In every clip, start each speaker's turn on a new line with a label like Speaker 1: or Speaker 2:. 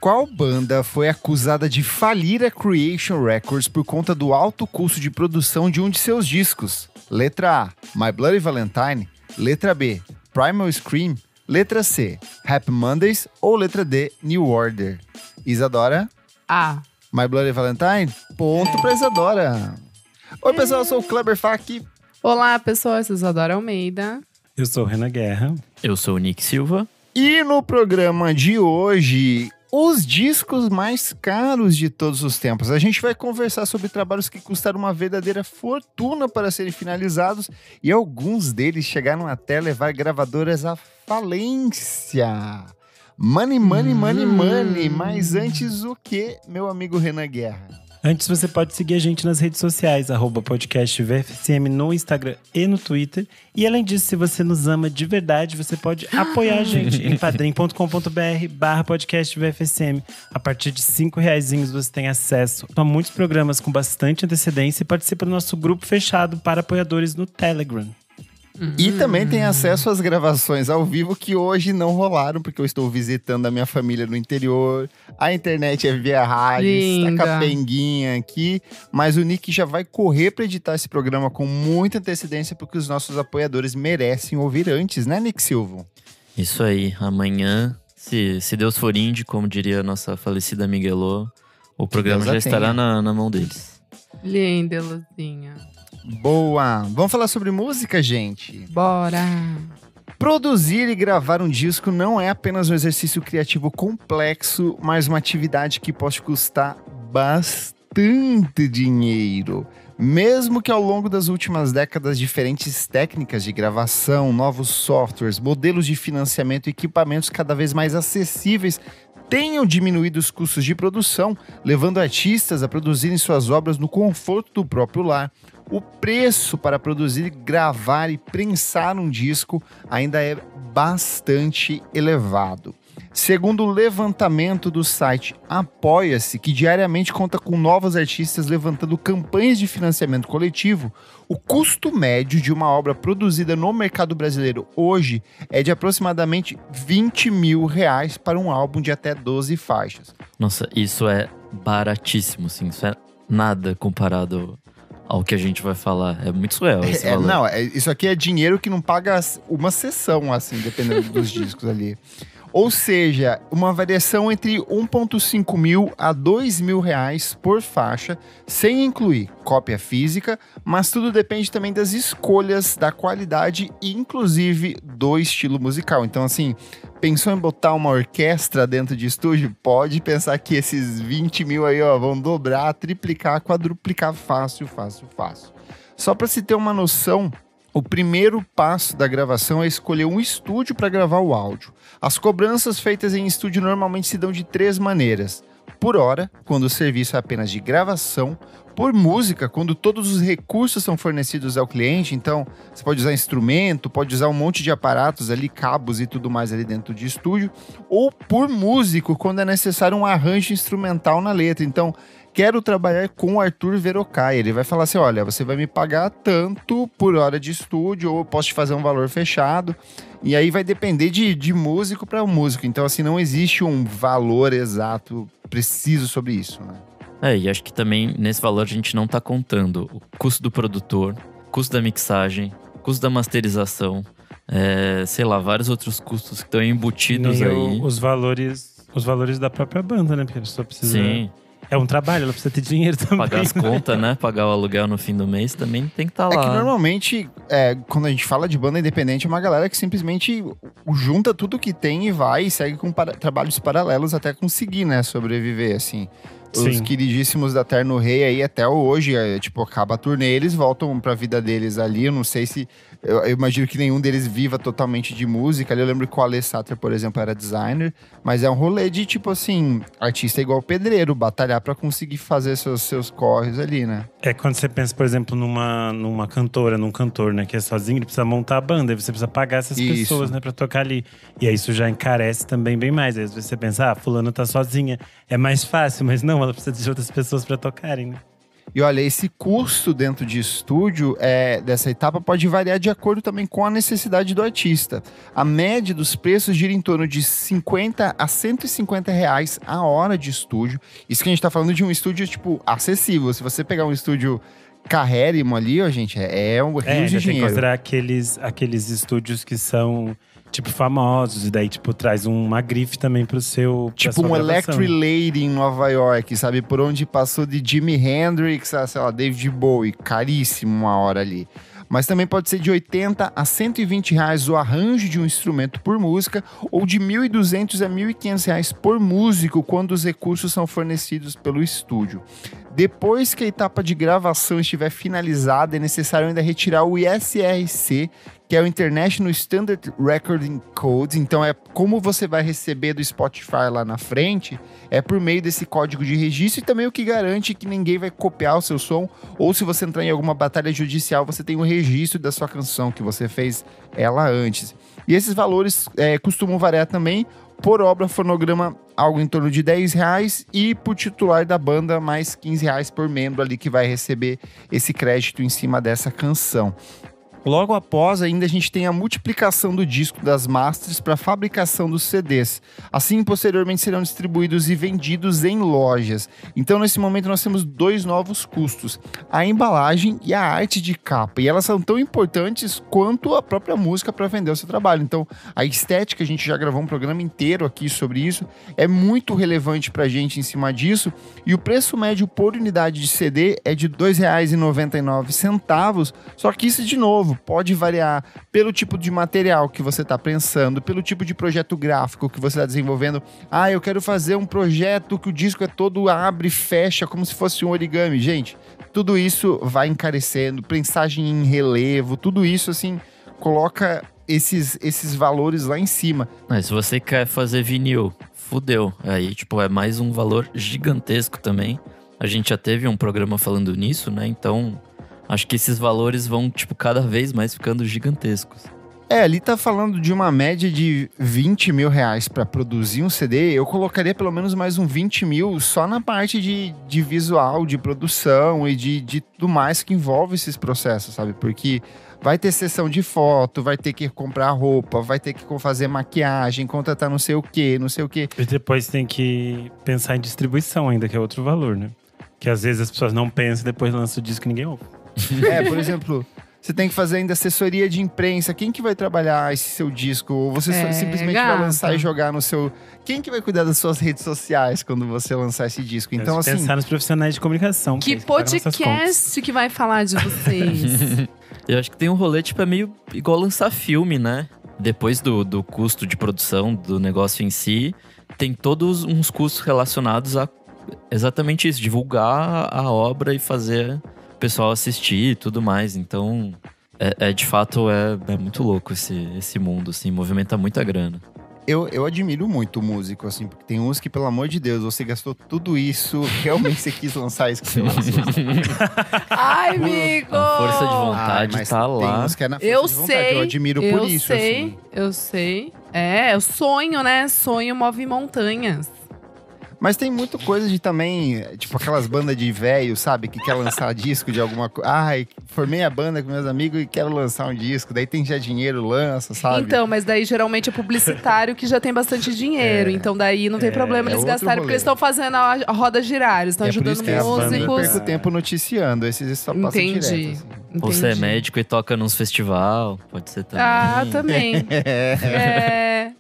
Speaker 1: Qual banda foi acusada de falir a Creation Records por conta do alto custo de produção de um de seus discos? Letra A, My Bloody Valentine. Letra B, Primal Scream. Letra C, Happy Mondays. Ou letra D, New Order? Isadora?
Speaker 2: A.
Speaker 1: My Bloody Valentine? Ponto pra Isadora. Oi, pessoal, eu sou o Kleber Fak.
Speaker 2: Olá, pessoal, eu sou Isadora Almeida.
Speaker 3: Eu sou o Renan Guerra.
Speaker 4: Eu sou o Nick Silva.
Speaker 1: E no programa de hoje, os discos mais caros de todos os tempos. A gente vai conversar sobre trabalhos que custaram uma verdadeira fortuna para serem finalizados e alguns deles chegaram até a levar gravadoras à falência. Money, money, money, money. Mas antes o que, meu amigo Renan Guerra?
Speaker 3: Antes, você pode seguir a gente nas redes sociais, @podcastvfsm no Instagram e no Twitter. E além disso, se você nos ama de verdade, você pode apoiar a gente em padrim.com.br/podcastvfsm. A partir de R$5 você tem acesso a muitos programas com bastante antecedência e participa do nosso grupo fechado para apoiadores no Telegram.
Speaker 1: E também tem acesso às gravações ao vivo que hoje não rolaram, porque eu estou visitando a minha família no interior. A internet é via rádio, está capenguinha aqui. Mas o Nick já vai correr para editar esse programa com muita antecedência, porque os nossos apoiadores merecem ouvir antes, né, Nick Silva?
Speaker 4: Isso aí, amanhã, se Deus for índio, como diria a nossa falecida Miguelô, o programa já estará na mão deles.
Speaker 2: Linda, Luzinha.
Speaker 1: Boa! Vamos falar sobre música, gente?
Speaker 2: Bora!
Speaker 1: Produzir e gravar um disco não é apenas um exercício criativo complexo, mas uma atividade que pode custar bastante dinheiro. Mesmo que ao longo das últimas décadas diferentes técnicas de gravação, novos softwares, modelos de financiamento e equipamentos cada vez mais acessíveis tenham diminuído os custos de produção, levando artistas a produzirem suas obras no conforto do próprio lar, o preço para produzir, gravar e prensar um disco ainda é bastante elevado. Segundo o levantamento do site Apoia-se, que diariamente conta com novos artistas levantando campanhas de financiamento coletivo, o custo médio de uma obra produzida no mercado brasileiro hoje é de aproximadamente R$20 mil para um álbum de até 12 faixas.
Speaker 4: Nossa, isso é baratíssimo, assim, isso é nada comparado ao que a gente vai falar. É muito surreal esse valor.
Speaker 1: Não, isso aqui é dinheiro que não paga uma sessão, assim, dependendo dos discos ali. Ou seja, uma variação entre R$1.5 mil a R$2 mil por faixa, sem incluir cópia física, mas tudo depende também das escolhas, da qualidade e inclusive do estilo musical. Então, assim, pensou em botar uma orquestra dentro de estúdio? Pode pensar que esses 20 mil aí, ó, vão dobrar, triplicar, quadruplicar fácil. Só para se ter uma noção, o primeiro passo da gravação é escolher um estúdio para gravar o áudio. As cobranças feitas em estúdio normalmente se dão de 3 maneiras. Por hora, quando o serviço é apenas de gravação. Por música, quando todos os recursos são fornecidos ao cliente. Então, você pode usar instrumento, pode usar um monte de aparatos ali, cabos e tudo mais ali dentro de estúdio. Ou por músico, quando é necessário um arranjo instrumental na letra. Então, quero trabalhar com o Arthur Verocai. Ele vai falar assim, olha, você vai me pagar tanto por hora de estúdio, ou eu posso te fazer um valor fechado. E aí vai depender de músico para músico. Então, assim, não existe um valor exato, preciso sobre isso, né?
Speaker 4: E acho que também nesse valor a gente não tá contando o custo do produtor, custo da mixagem, custo da masterização, sei lá, vários outros custos que estão embutidos aí.
Speaker 3: Os valores da própria banda, né? Porque a pessoa precisa...
Speaker 4: Sim.
Speaker 3: É um trabalho, ela precisa ter dinheiro também.
Speaker 4: Pagar as contas, né? Pagar o aluguel no fim do mês também tem que estar lá.
Speaker 1: É que normalmente, quando a gente fala de banda independente, é uma galera que simplesmente junta tudo que tem e vai e segue com trabalhos paralelos até conseguir, né, sobreviver, assim. Os queridíssimos da Terno Rei aí até hoje, acaba a turnê, eles voltam pra vida deles ali. Eu não sei se... Eu imagino que nenhum deles viva totalmente de música. Ali eu lembro que o Ale Satter, por exemplo, era designer. Mas é um rolê de, artista igual pedreiro, batalhar pra conseguir fazer seus corres ali, né?
Speaker 3: Quando você pensa, por exemplo, numa cantora, num cantor, né, que é sozinho, ele precisa montar a banda, aí você precisa pagar essas pessoas, né, pra tocar ali. E aí isso já encarece também bem mais. Aí você pensa, fulano tá sozinha, é mais fácil, mas não, ela precisa de outras pessoas pra tocarem, né?
Speaker 1: E olha, esse custo dentro de estúdio dessa etapa pode variar de acordo também com a necessidade do artista. A média dos preços gira em torno de 50 a 150 reais a hora de estúdio. Isso que a gente tá falando de um estúdio, tipo, acessível. Se você pegar um estúdio carrérrimo ali, ó, gente, um rio de
Speaker 3: tem que
Speaker 1: dinheiro.
Speaker 3: considerar aqueles estúdios que são, tipo, famosos. E daí, tipo, traz uma grife também pro seu…
Speaker 1: Tipo um Electric Lady em Nova York, sabe? Por onde passou de Jimi Hendrix a, sei lá, David Bowie. Caríssimo uma hora ali. Mas também pode ser de 80 a 120 reais o arranjo de um instrumento por música ou de 1.200 a 1.500 reais por músico quando os recursos são fornecidos pelo estúdio. Depois que a etapa de gravação estiver finalizada, é necessário ainda retirar o ISRC, que é o International Standard Recording Code. Então é como você vai receber do Spotify lá na frente, é por meio desse código de registro e também o que garante que ninguém vai copiar o seu som, ou se você entrar em alguma batalha judicial, você tem o registro da sua canção, que você fez ela antes. E esses valores costumam variar também por obra fonograma, algo em torno de R$10 e por titular da banda, mais R$15 por membro ali que vai receber esse crédito em cima dessa canção. Logo após, ainda a gente tem a multiplicação do disco das masters para a fabricação dos CDs. Assim, posteriormente serão distribuídos e vendidos em lojas. Então, nesse momento, nós temos 2 novos custos: a embalagem e a arte de capa. E elas são tão importantes quanto a própria música para vender o seu trabalho. Então, a estética, a gente já gravou um programa inteiro aqui sobre isso, é muito relevante para a gente em cima disso. E o preço médio por unidade de CD é de R$ 2,99. Só que isso, de novo, pode variar pelo tipo de material que você está pensando, pelo tipo de projeto gráfico que você está desenvolvendo. Eu quero fazer um projeto que o disco é todo abre e fecha como se fosse um origami. Gente, tudo isso vai encarecendo, prensagem em relevo, tudo isso assim coloca esses valores lá em cima.
Speaker 4: Mas se você quer fazer vinil, fudeu. Aí, tipo, é mais um valor gigantesco também. A gente já teve um programa falando nisso, né? Então, acho que esses valores vão, tipo, cada vez mais ficando gigantescos.
Speaker 1: Ali tá falando de uma média de R$20 mil para produzir um CD. Eu colocaria pelo menos mais um 20 mil só na parte de visual, de produção e de tudo mais que envolve esses processos, sabe? Porque vai ter sessão de foto, vai ter que comprar roupa, vai ter que fazer maquiagem, contratar não sei o quê.
Speaker 3: E depois tem que pensar em distribuição ainda, que é outro valor, né? Que às vezes as pessoas não pensam e depois lançam o disco e ninguém ouve.
Speaker 1: Por exemplo, você tem que fazer ainda assessoria de imprensa. Quem que vai trabalhar esse seu disco? Ou você simplesmente vai lançar e jogar no seu… Quem que vai cuidar das suas redes sociais quando você lançar esse disco? Então, assim…
Speaker 3: Pensar nos profissionais de comunicação.
Speaker 2: Que podcast que vai falar de vocês?
Speaker 4: Eu acho que tem um rolê, tipo, é meio igual lançar filme, né? Depois do custo de produção do negócio em si, tem todos uns custos relacionados a exatamente isso. Divulgar a obra e fazer o pessoal assistir e tudo mais. Então, de fato, é muito louco esse mundo, assim. Movimenta muita grana.
Speaker 1: Eu admiro muito o músico, assim, porque tem uns que, pelo amor de Deus, você gastou tudo isso, realmente você quis lançar isso que você lançou.
Speaker 2: Ai, amigo!
Speaker 4: A força de vontade tá lá.
Speaker 1: Tem uns que é na força de vontade, eu admiro por isso.
Speaker 2: Eu sei. É o sonho, né? Sonho move montanhas.
Speaker 1: Mas tem muita coisa de também, tipo aquelas bandas de velho, sabe? Que quer lançar disco de alguma coisa. Formei a banda com meus amigos e quero lançar um disco. Daí tem já dinheiro, lança, sabe?
Speaker 2: Então, mas daí geralmente é publicitário que já tem bastante dinheiro. Então daí não tem problema eles gastarem, porque eles estão fazendo a roda girar. Eles estão ajudando músicos.
Speaker 1: Eu perco tempo noticiando, esses só passam direto. Assim.
Speaker 4: Ou você é médico e toca nos festival, pode ser também.
Speaker 2: Também.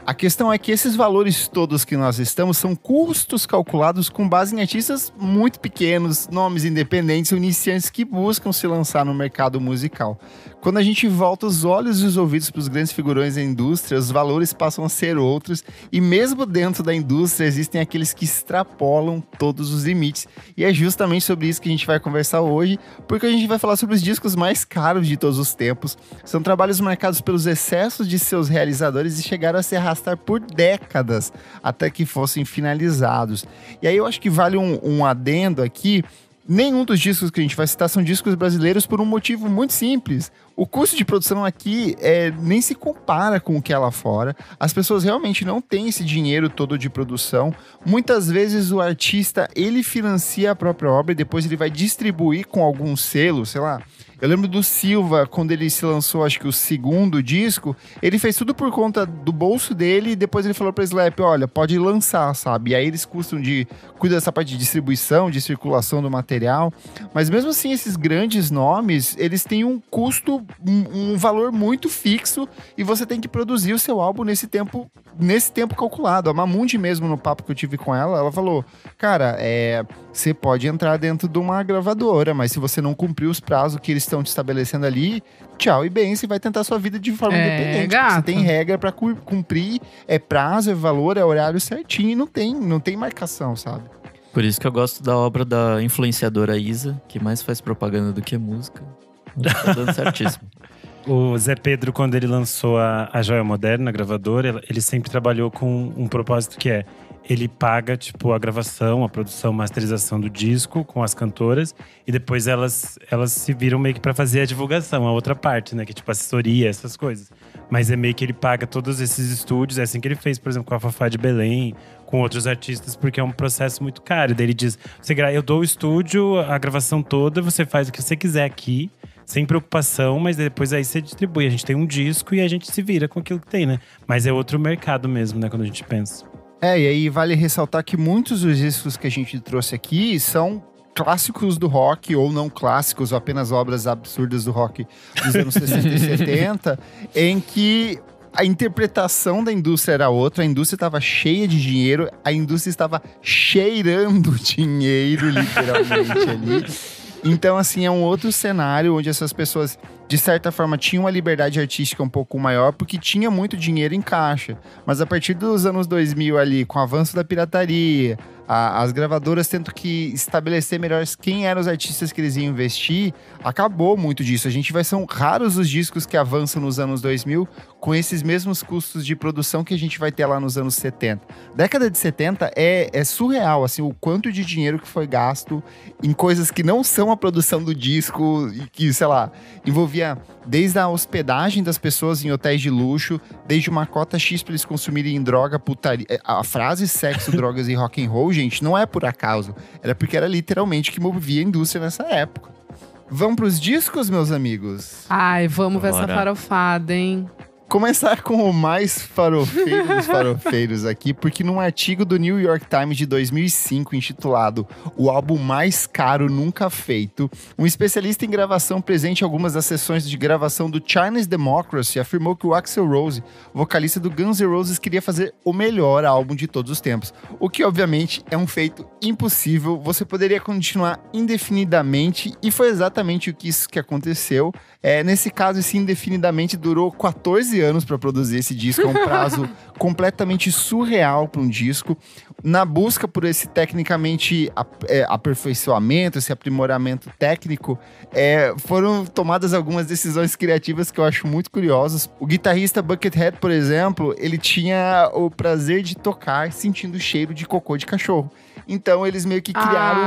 Speaker 1: A questão é que esses valores todos que nós estamos são custos calculados com base em artistas muito pequenos, nomes independentes, iniciantes que buscam se lançar no mercado musical. Quando a gente volta os olhos e os ouvidos para os grandes figurões da indústria, os valores passam a ser outros, e mesmo dentro da indústria existem aqueles que extrapolam todos os limites. E é justamente sobre isso que a gente vai conversar hoje, porque a gente vai falar sobre os discos mais caros de todos os tempos. São trabalhos marcados pelos excessos de seus realizadores e chegaram a se arrastar por décadas até que fossem finalizados. E aí eu acho que vale um adendo aqui. Nenhum dos discos que a gente vai citar são discos brasileiros por um motivo muito simples. O custo de produção aqui nem se compara com o que é lá fora. As pessoas realmente não têm esse dinheiro todo de produção. Muitas vezes o artista, ele financia a própria obra e depois ele vai distribuir com algum selo, sei lá. Eu lembro do Silva, quando ele se lançou, acho que o segundo disco, ele fez tudo por conta do bolso dele e depois ele falou pra Slap, olha, pode lançar, sabe? E aí eles cuidam dessa parte de distribuição, de circulação do material. Mas mesmo assim, esses grandes nomes, eles têm um custo, um valor muito fixo e você tem que produzir o seu álbum nesse tempo calculado. A Mamundi mesmo, no papo que eu tive com ela, ela falou, cara, você pode entrar dentro de uma gravadora, mas se você não cumprir os prazos que eles estão te estabelecendo ali, tchau e bem, você vai tentar a sua vida de forma independente. Você tem regra pra cumprir, prazo, valor, horário certinho e não tem marcação, sabe?
Speaker 4: Por isso que eu gosto da obra da influenciadora Isa, que mais faz propaganda do que música. Tá dando certíssimo.
Speaker 3: O Zé Pedro, quando ele lançou a Joia Moderna, a gravadora, ele sempre trabalhou com um propósito que ele paga, tipo, a gravação, a produção, a masterização do disco com as cantoras. E depois elas se viram meio que pra fazer a divulgação, a outra parte, né? Que é tipo assessoria, essas coisas. Mas é meio que ele paga todos esses estúdios. É assim que ele fez, por exemplo, com a Fafá de Belém, com outros artistas, porque é um processo muito caro. E daí ele diz, eu dou o estúdio, a gravação toda, você faz o que você quiser aqui. Sem preocupação, mas depois aí você distribui. A gente tem um disco e a gente se vira com aquilo que tem, né? Mas é outro mercado mesmo, né? Quando a gente pensa.
Speaker 1: E aí vale ressaltar que muitos dos discos que a gente trouxe aqui são clássicos do rock, ou não clássicos, ou apenas obras absurdas do rock dos anos 60 e 70, em que a interpretação da indústria era outra, a indústria estava cheia de dinheiro, a indústria estava cheirando dinheiro, literalmente, ali. Então, assim, é um outro cenário onde essas pessoas, de certa forma, tinham uma liberdade artística um pouco maior, porque tinha muito dinheiro em caixa. Mas a partir dos anos 2000 ali, com o avanço da pirataria, as gravadoras tendo que estabelecer melhor quem eram os artistas que eles iam investir, acabou muito disso. São raros os discos que avançam nos anos 2000 com esses mesmos custos de produção que a gente vai ter lá nos anos 70. Década de 70 é surreal, assim, o quanto de dinheiro que foi gasto em coisas que não são a produção do disco e que, sei lá, envolvia desde a hospedagem das pessoas em hotéis de luxo, desde uma cota X pra eles consumirem droga, putaria. A frase sexo, drogas e rock and roll, gente, não é por acaso. Era porque era literalmente que movia a indústria nessa época. Vamos pros discos, meus amigos?
Speaker 2: Ai, vamos ver essa farofada, hein?
Speaker 1: Começar com o mais farofeiro dos farofeiros aqui, porque num artigo do New York Times de 2005, intitulado O Álbum Mais Caro Nunca Feito, um especialista em gravação presente em algumas das sessões de gravação do Chinese Democracy afirmou que o Axl Rose, vocalista do Guns N' Roses, queria fazer o melhor álbum de todos os tempos, o que obviamente é um feito impossível. Você poderia continuar indefinidamente e foi exatamente isso que aconteceu. Nesse caso, esse indefinidamente durou 14 anos para produzir esse disco, é um prazo completamente surreal para um disco. Na busca por esse tecnicamente aperfeiçoamento, esse aprimoramento técnico, foram tomadas algumas decisões criativas que eu acho muito curiosas. O guitarrista Buckethead, por exemplo, ele tinha o prazer de tocar sentindo o cheiro de cocô de cachorro. Então eles meio que criaram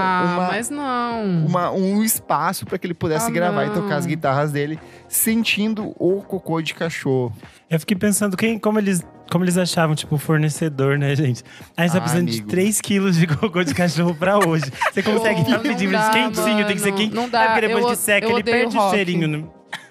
Speaker 1: um espaço para que ele pudesse gravar e tocar as guitarras dele sentindo o cocô de cachorro.
Speaker 3: Eu fiquei pensando como eles achavam, tipo, o fornecedor, né, gente? A gente tá precisando de 3 quilos de cocô de cachorro pra hoje. Você consegue pedir quentinho, tem que ser quentinho.
Speaker 2: Não dá,
Speaker 3: porque depois que seca, ele perde o cheirinho, né?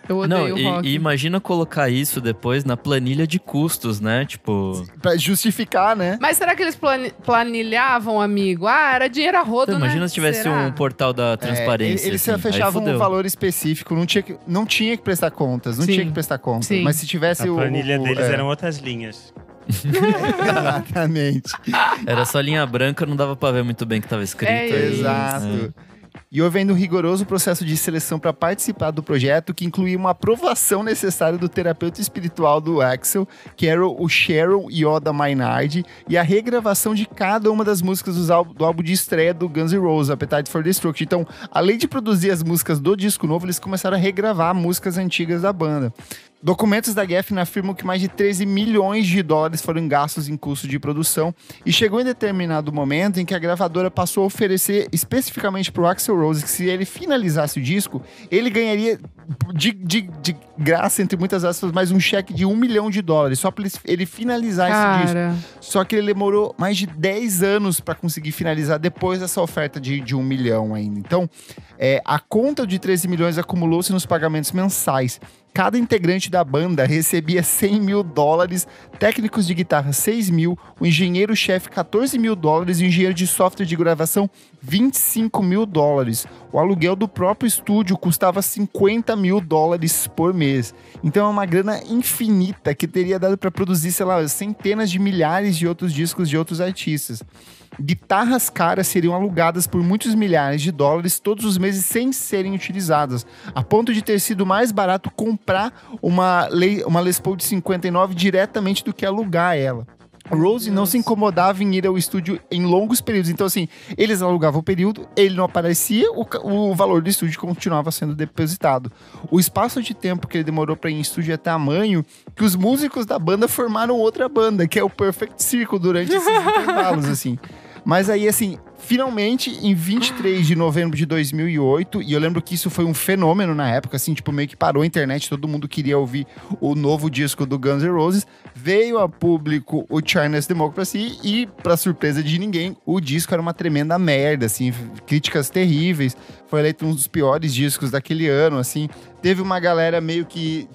Speaker 2: Eu odeio rock.
Speaker 4: E imagina colocar isso depois na planilha de custos, né? Tipo...
Speaker 1: Pra justificar, né?
Speaker 2: Mas será que eles planilhavam, amigo? Era dinheiro a rodo,
Speaker 4: então,
Speaker 2: né?
Speaker 4: Imagina se tivesse um portal da transparência.
Speaker 1: Eles
Speaker 4: assim,
Speaker 1: fechavam um valor específico, não tinha que prestar contas. Sim. Mas se tivesse
Speaker 3: a planilha deles eram outras linhas.
Speaker 1: Exatamente.
Speaker 4: Era só linha branca, não dava pra ver muito bem o que tava escrito.
Speaker 1: Exato. E houve ainda um rigoroso processo de seleção para participar do projeto, que incluía uma aprovação necessária do terapeuta espiritual do Axl, que era o Sharon Yoda Maynard, e a regravação de cada uma das músicas do álbum de estreia do Guns N' Roses, Appetite for Destruction. Então, além de produzir as músicas do disco novo, eles começaram a regravar músicas antigas da banda. Documentos da Geffen afirmam que mais de 13 milhões de dólares foram gastos em custo de produção e chegou em determinado momento em que a gravadora passou a oferecer especificamente para o Axl Rose que se ele finalizasse o disco, ele ganharia de graça, entre muitas aspas, mais um cheque de $1 milhão só para ele finalizar esse disco. Só que ele demorou mais de 10 anos para conseguir finalizar depois dessa oferta de $1 milhão ainda. Então, a conta de 13 milhões acumulou-se nos pagamentos mensais. Cada integrante da banda recebia $100 mil, técnicos de guitarra $6 mil, o engenheiro-chefe $14 mil e o engenheiro de software de gravação $25 mil. O aluguel do próprio estúdio custava $50 mil por mês. Então é uma grana infinita que teria dado para produzir, sei lá, centenas de milhares de outros discos de outros artistas. Guitarras caras seriam alugadas por muitos milhares de dólares todos os meses sem serem utilizadas, a ponto de ter sido mais barato comprar uma Les Paul de 59 diretamente do que alugar ela. Rose não se incomodava em ir ao estúdio em longos períodos. Então, assim, eles alugavam o período, ele não aparecia, o valor do estúdio continuava sendo depositado. O espaço de tempo que ele demorou para ir em estúdio é tamanho que os músicos da banda formaram outra banda, que é o Perfect Circle, durante esses intervalos, assim. Mas aí, assim, finalmente, em 23 de novembro de 2008, e eu lembro que isso foi um fenômeno na época, assim, tipo, meio que parou a internet, todo mundo queria ouvir o novo disco do Guns N' Roses, veio a público o China's Democracy e, pra surpresa de ninguém, o disco era uma tremenda merda, assim, críticas terríveis, foi eleito um dos piores discos daquele ano, assim, teve uma galera meio que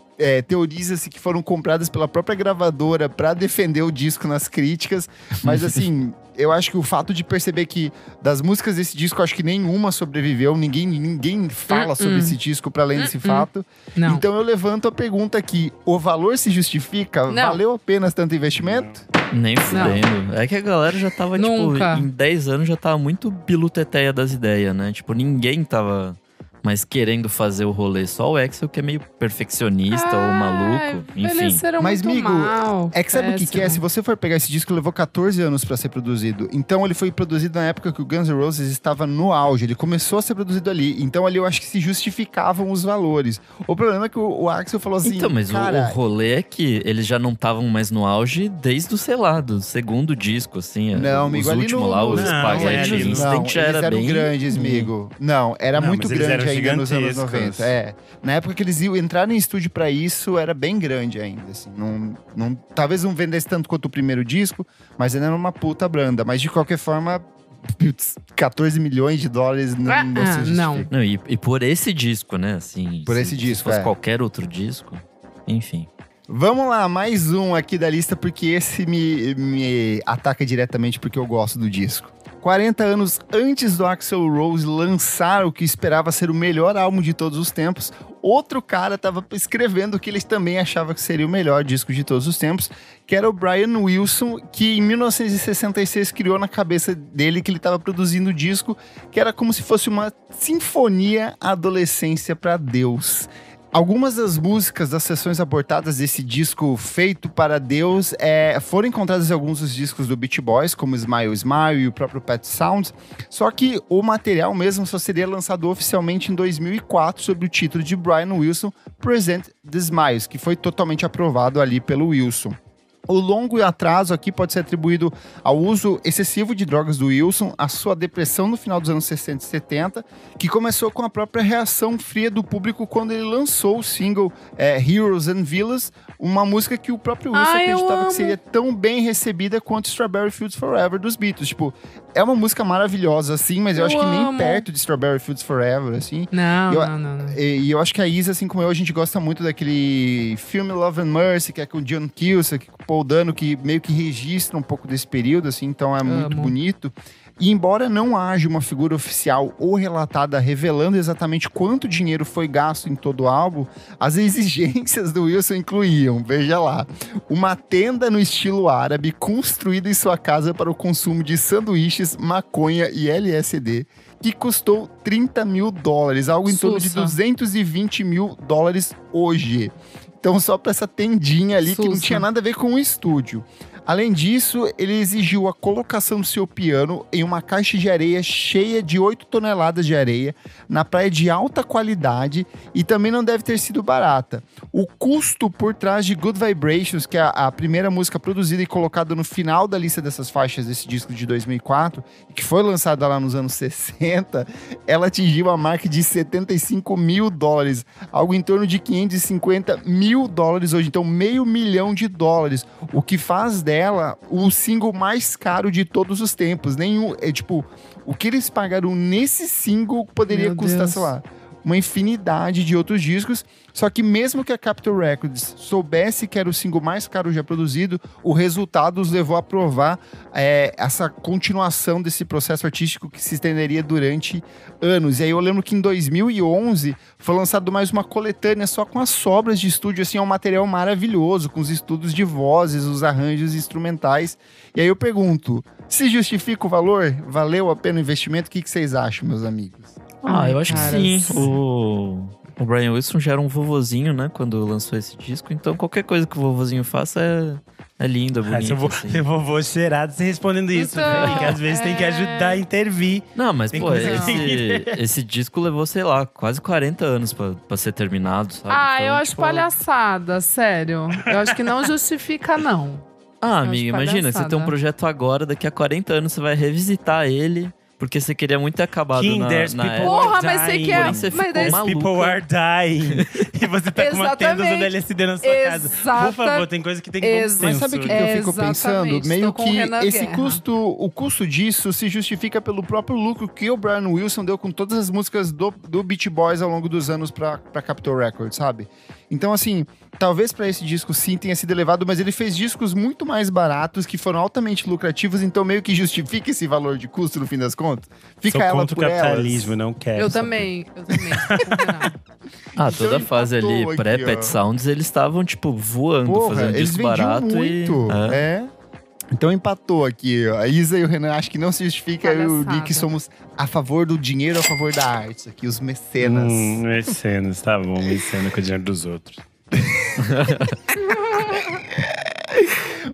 Speaker 1: teoriza-se que foram compradas pela própria gravadora pra defender o disco nas críticas, mas assim, eu acho que o fato de perceber que das músicas desse disco, eu acho que nenhuma sobreviveu, ninguém fala sobre esse disco pra além desse fato.
Speaker 2: Não.
Speaker 1: Então eu levanto a pergunta aqui, o valor se justifica?
Speaker 2: Não.
Speaker 1: Valeu apenas tanto investimento?
Speaker 4: Nem fudendo. É que a galera já tava,
Speaker 2: Nunca.
Speaker 4: tipo, em 10 anos já tava muito biluteteia das ideias, né? Tipo, ninguém tava mais querendo fazer o rolê. Só o Axl que é meio perfeccionista ou maluco, enfim.
Speaker 1: Mas,
Speaker 2: amigo,
Speaker 1: é que sabe o que é? Se você for pegar esse disco, levou 14 anos pra ser produzido. Então ele foi produzido na época que o Guns N' Roses estava no auge. Ele começou a ser produzido ali. Então ali eu acho que se justificavam os valores. O problema é que o Axl falou assim...
Speaker 4: Então, mas
Speaker 1: cara,
Speaker 4: o rolê é que eles já não estavam mais no auge desde o, sei lá, do segundo disco, assim.
Speaker 1: Não, amigo,
Speaker 4: os
Speaker 1: ali
Speaker 4: últimos lá, os Spaghetti Instinct já era bem...
Speaker 1: Eles eram grandes, amigo. Não, era muito grande ainda nos anos 90. Na época que eles entraram em estúdio pra isso, era bem grande ainda, assim. Não, talvez não vendesse tanto quanto o primeiro disco, mas ainda era uma puta banda. Mas de qualquer forma, 14 milhões de dólares não se justifica.
Speaker 4: Não, e por esse disco, né? Assim,
Speaker 1: por esse disco,
Speaker 4: se fosse qualquer outro disco, enfim.
Speaker 1: Vamos lá, mais um aqui da lista, porque esse me ataca diretamente porque eu gosto do disco. 40 anos antes do Axl Rose lançar o que esperava ser o melhor álbum de todos os tempos, outro cara estava escrevendo que ele também achava que seria o melhor disco de todos os tempos, que era o Brian Wilson, que em 1966 criou na cabeça dele que ele estava produzindo o disco, que era como se fosse uma sinfonia adolescência para Deus. Algumas das músicas das sessões abortadas desse disco feito para Deus foram encontradas em alguns dos discos do Beach Boys, como Smile Smile e o próprio Pet Sounds, só que o material mesmo só seria lançado oficialmente em 2004 sob o título de Brian Wilson Present the Smiles, que foi totalmente aprovado ali pelo Wilson. O longo atraso aqui pode ser atribuído ao uso excessivo de drogas do Wilson, a sua depressão no final dos anos 60 e 70, que começou com a própria reação fria do público quando ele lançou o single Heroes and Villains, uma música que o próprio Wilson acreditava que seria tão bem recebida quanto Strawberry Fields Forever dos Beatles. Tipo, é uma música maravilhosa, assim, mas eu acho que nem perto de Strawberry Fields Forever, assim.
Speaker 2: Não.
Speaker 1: E eu acho que a Isa, assim como eu, a gente gosta muito daquele filme Love and Mercy, que é com o John Cusack, com o Paul Dano, que meio que registra um pouco desse período, assim, então é muito bonito. E embora não haja uma figura oficial ou relatada revelando exatamente quanto dinheiro foi gasto em todo o álbum, as exigências do Wilson incluíam, veja lá, uma tenda no estilo árabe construída em sua casa para o consumo de sanduíches, maconha e LSD, que custou $30 mil, algo em torno de $220 mil hoje. Então, só para essa tendinha ali que não tinha nada a ver com o estúdio. Além disso, ele exigiu a colocação do seu piano em uma caixa de areia cheia de 8 toneladas de areia, na praia de alta qualidade, e também não deve ter sido barata. O custo por trás de Good Vibrations, que é a primeira música produzida e colocada no final da lista dessas faixas desse disco de 2004, que foi lançada lá nos anos 60, ela atingiu a marca de $75 mil, algo em torno de $550 mil hoje, então $500 mil, o que faz dela o single mais caro de todos os tempos. O que eles pagaram nesse single poderia custar, sei lá, uma infinidade de outros discos. Só que mesmo que a Capitol Records soubesse que era o single mais caro já produzido, o resultado os levou a provar essa continuação desse processo artístico que se estenderia durante anos. E aí eu lembro que em 2011 foi lançado mais uma coletânea só com as sobras de estúdio, assim, é um material maravilhoso, com os estudos de vozes, os arranjos instrumentais. E aí eu pergunto, se justifica o valor? Valeu a pena o investimento? O que vocês acham, meus amigos?
Speaker 4: Eu acho que sim. O Brian Wilson já era um vovozinho, né? Quando lançou esse disco. Então, qualquer coisa que o vovozinho faça é lindo, é bonito.
Speaker 3: Eu vou cheirado você respondendo isso. Então, que às vezes tem que ajudar a intervir.
Speaker 4: Não, mas pô, esse disco levou, sei lá, quase 40 anos pra ser terminado, sabe?
Speaker 2: Eu acho palhaçada, sério. Eu acho que não justifica, não.
Speaker 4: Amiga, imagina, você tem um projeto agora, daqui a 40 anos você vai revisitar ele. Porque você queria muito ter acabado na época.
Speaker 2: Porra, mas você quer...
Speaker 3: People are dying. E você tá com uma tenda usando LSD na sua casa. Por favor, tem coisa que tem que bom senso.
Speaker 1: Mas sabe o que eu fico pensando? Meio que esse custo, o custo disso se justifica pelo próprio lucro que o Brian Wilson deu com todas as músicas do Beach Boys ao longo dos anos pra Capitol Records, sabe? Então, assim, talvez pra esse disco sim tenha sido elevado, mas ele fez discos muito mais baratos, que foram altamente lucrativos, então meio que justifica esse valor de custo no fim das contas. Fica ela
Speaker 3: contra
Speaker 1: por
Speaker 3: o capitalismo,
Speaker 1: elas.
Speaker 3: Não quero.
Speaker 2: Eu também.
Speaker 4: Toda a fase ali, pré-Pet Sounds, eles estavam, tipo, voando, fazendo disco barato.
Speaker 1: Muito. Então empatou aqui. A Isa e o Renan acho que não se justifica. Eu e o Gui que somos a favor do dinheiro, a favor da arte. Aqui, os mecenas.
Speaker 3: Mecenas, tá bom. Mecena com o dinheiro dos outros.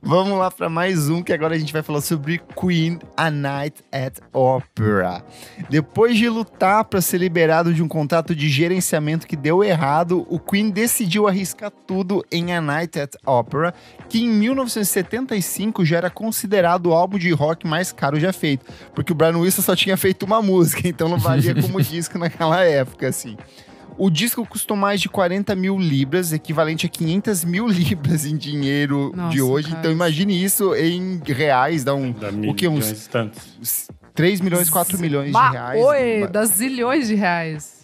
Speaker 1: Vamos lá para mais um, que agora a gente vai falar sobre Queen, A Night at Opera. Depois de lutar para ser liberado de um contrato de gerenciamento que deu errado, o Queen decidiu arriscar tudo em A Night at Opera, que em 1975 já era considerado o álbum de rock mais caro já feito, porque o Brian Wilson só tinha feito uma música, então não valia como disco naquela época, assim. O disco custou mais de 40 mil libras, equivalente a 500 mil libras em dinheiro de hoje. Cara. Então imagine isso em reais, dá o que? Uns 3 milhões, 4 milhões de reais.
Speaker 2: Dá zilhões de reais.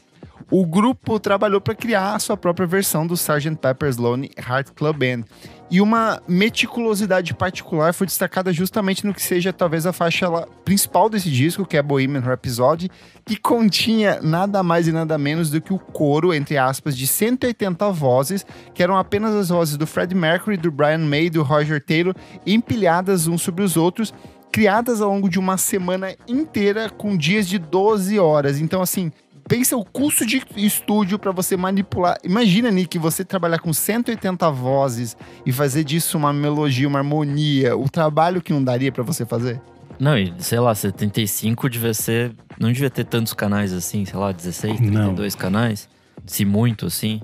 Speaker 1: O grupo trabalhou para criar a sua própria versão do Sgt. Pepper's Lonely Hearts Club Band. E uma meticulosidade particular foi destacada justamente no que seja talvez a faixa principal desse disco, que é Bohemian Rhapsody, que continha nada mais e nada menos do que o coro, entre aspas, de 180 vozes, que eram apenas as vozes do Freddie Mercury, do Brian May e do Roger Taylor, empilhadas uns sobre os outros, criadas ao longo de uma semana inteira, com dias de 12 horas. Então, assim, pensa o custo de estúdio para você manipular. Imagina, Nick, você trabalhar com 180 vozes e fazer disso uma melodia, uma harmonia. O trabalho que não daria para você fazer?
Speaker 4: Não, e sei lá, 75 não devia ter tantos canais assim, sei lá, 16, 32 canais. Se muito, assim.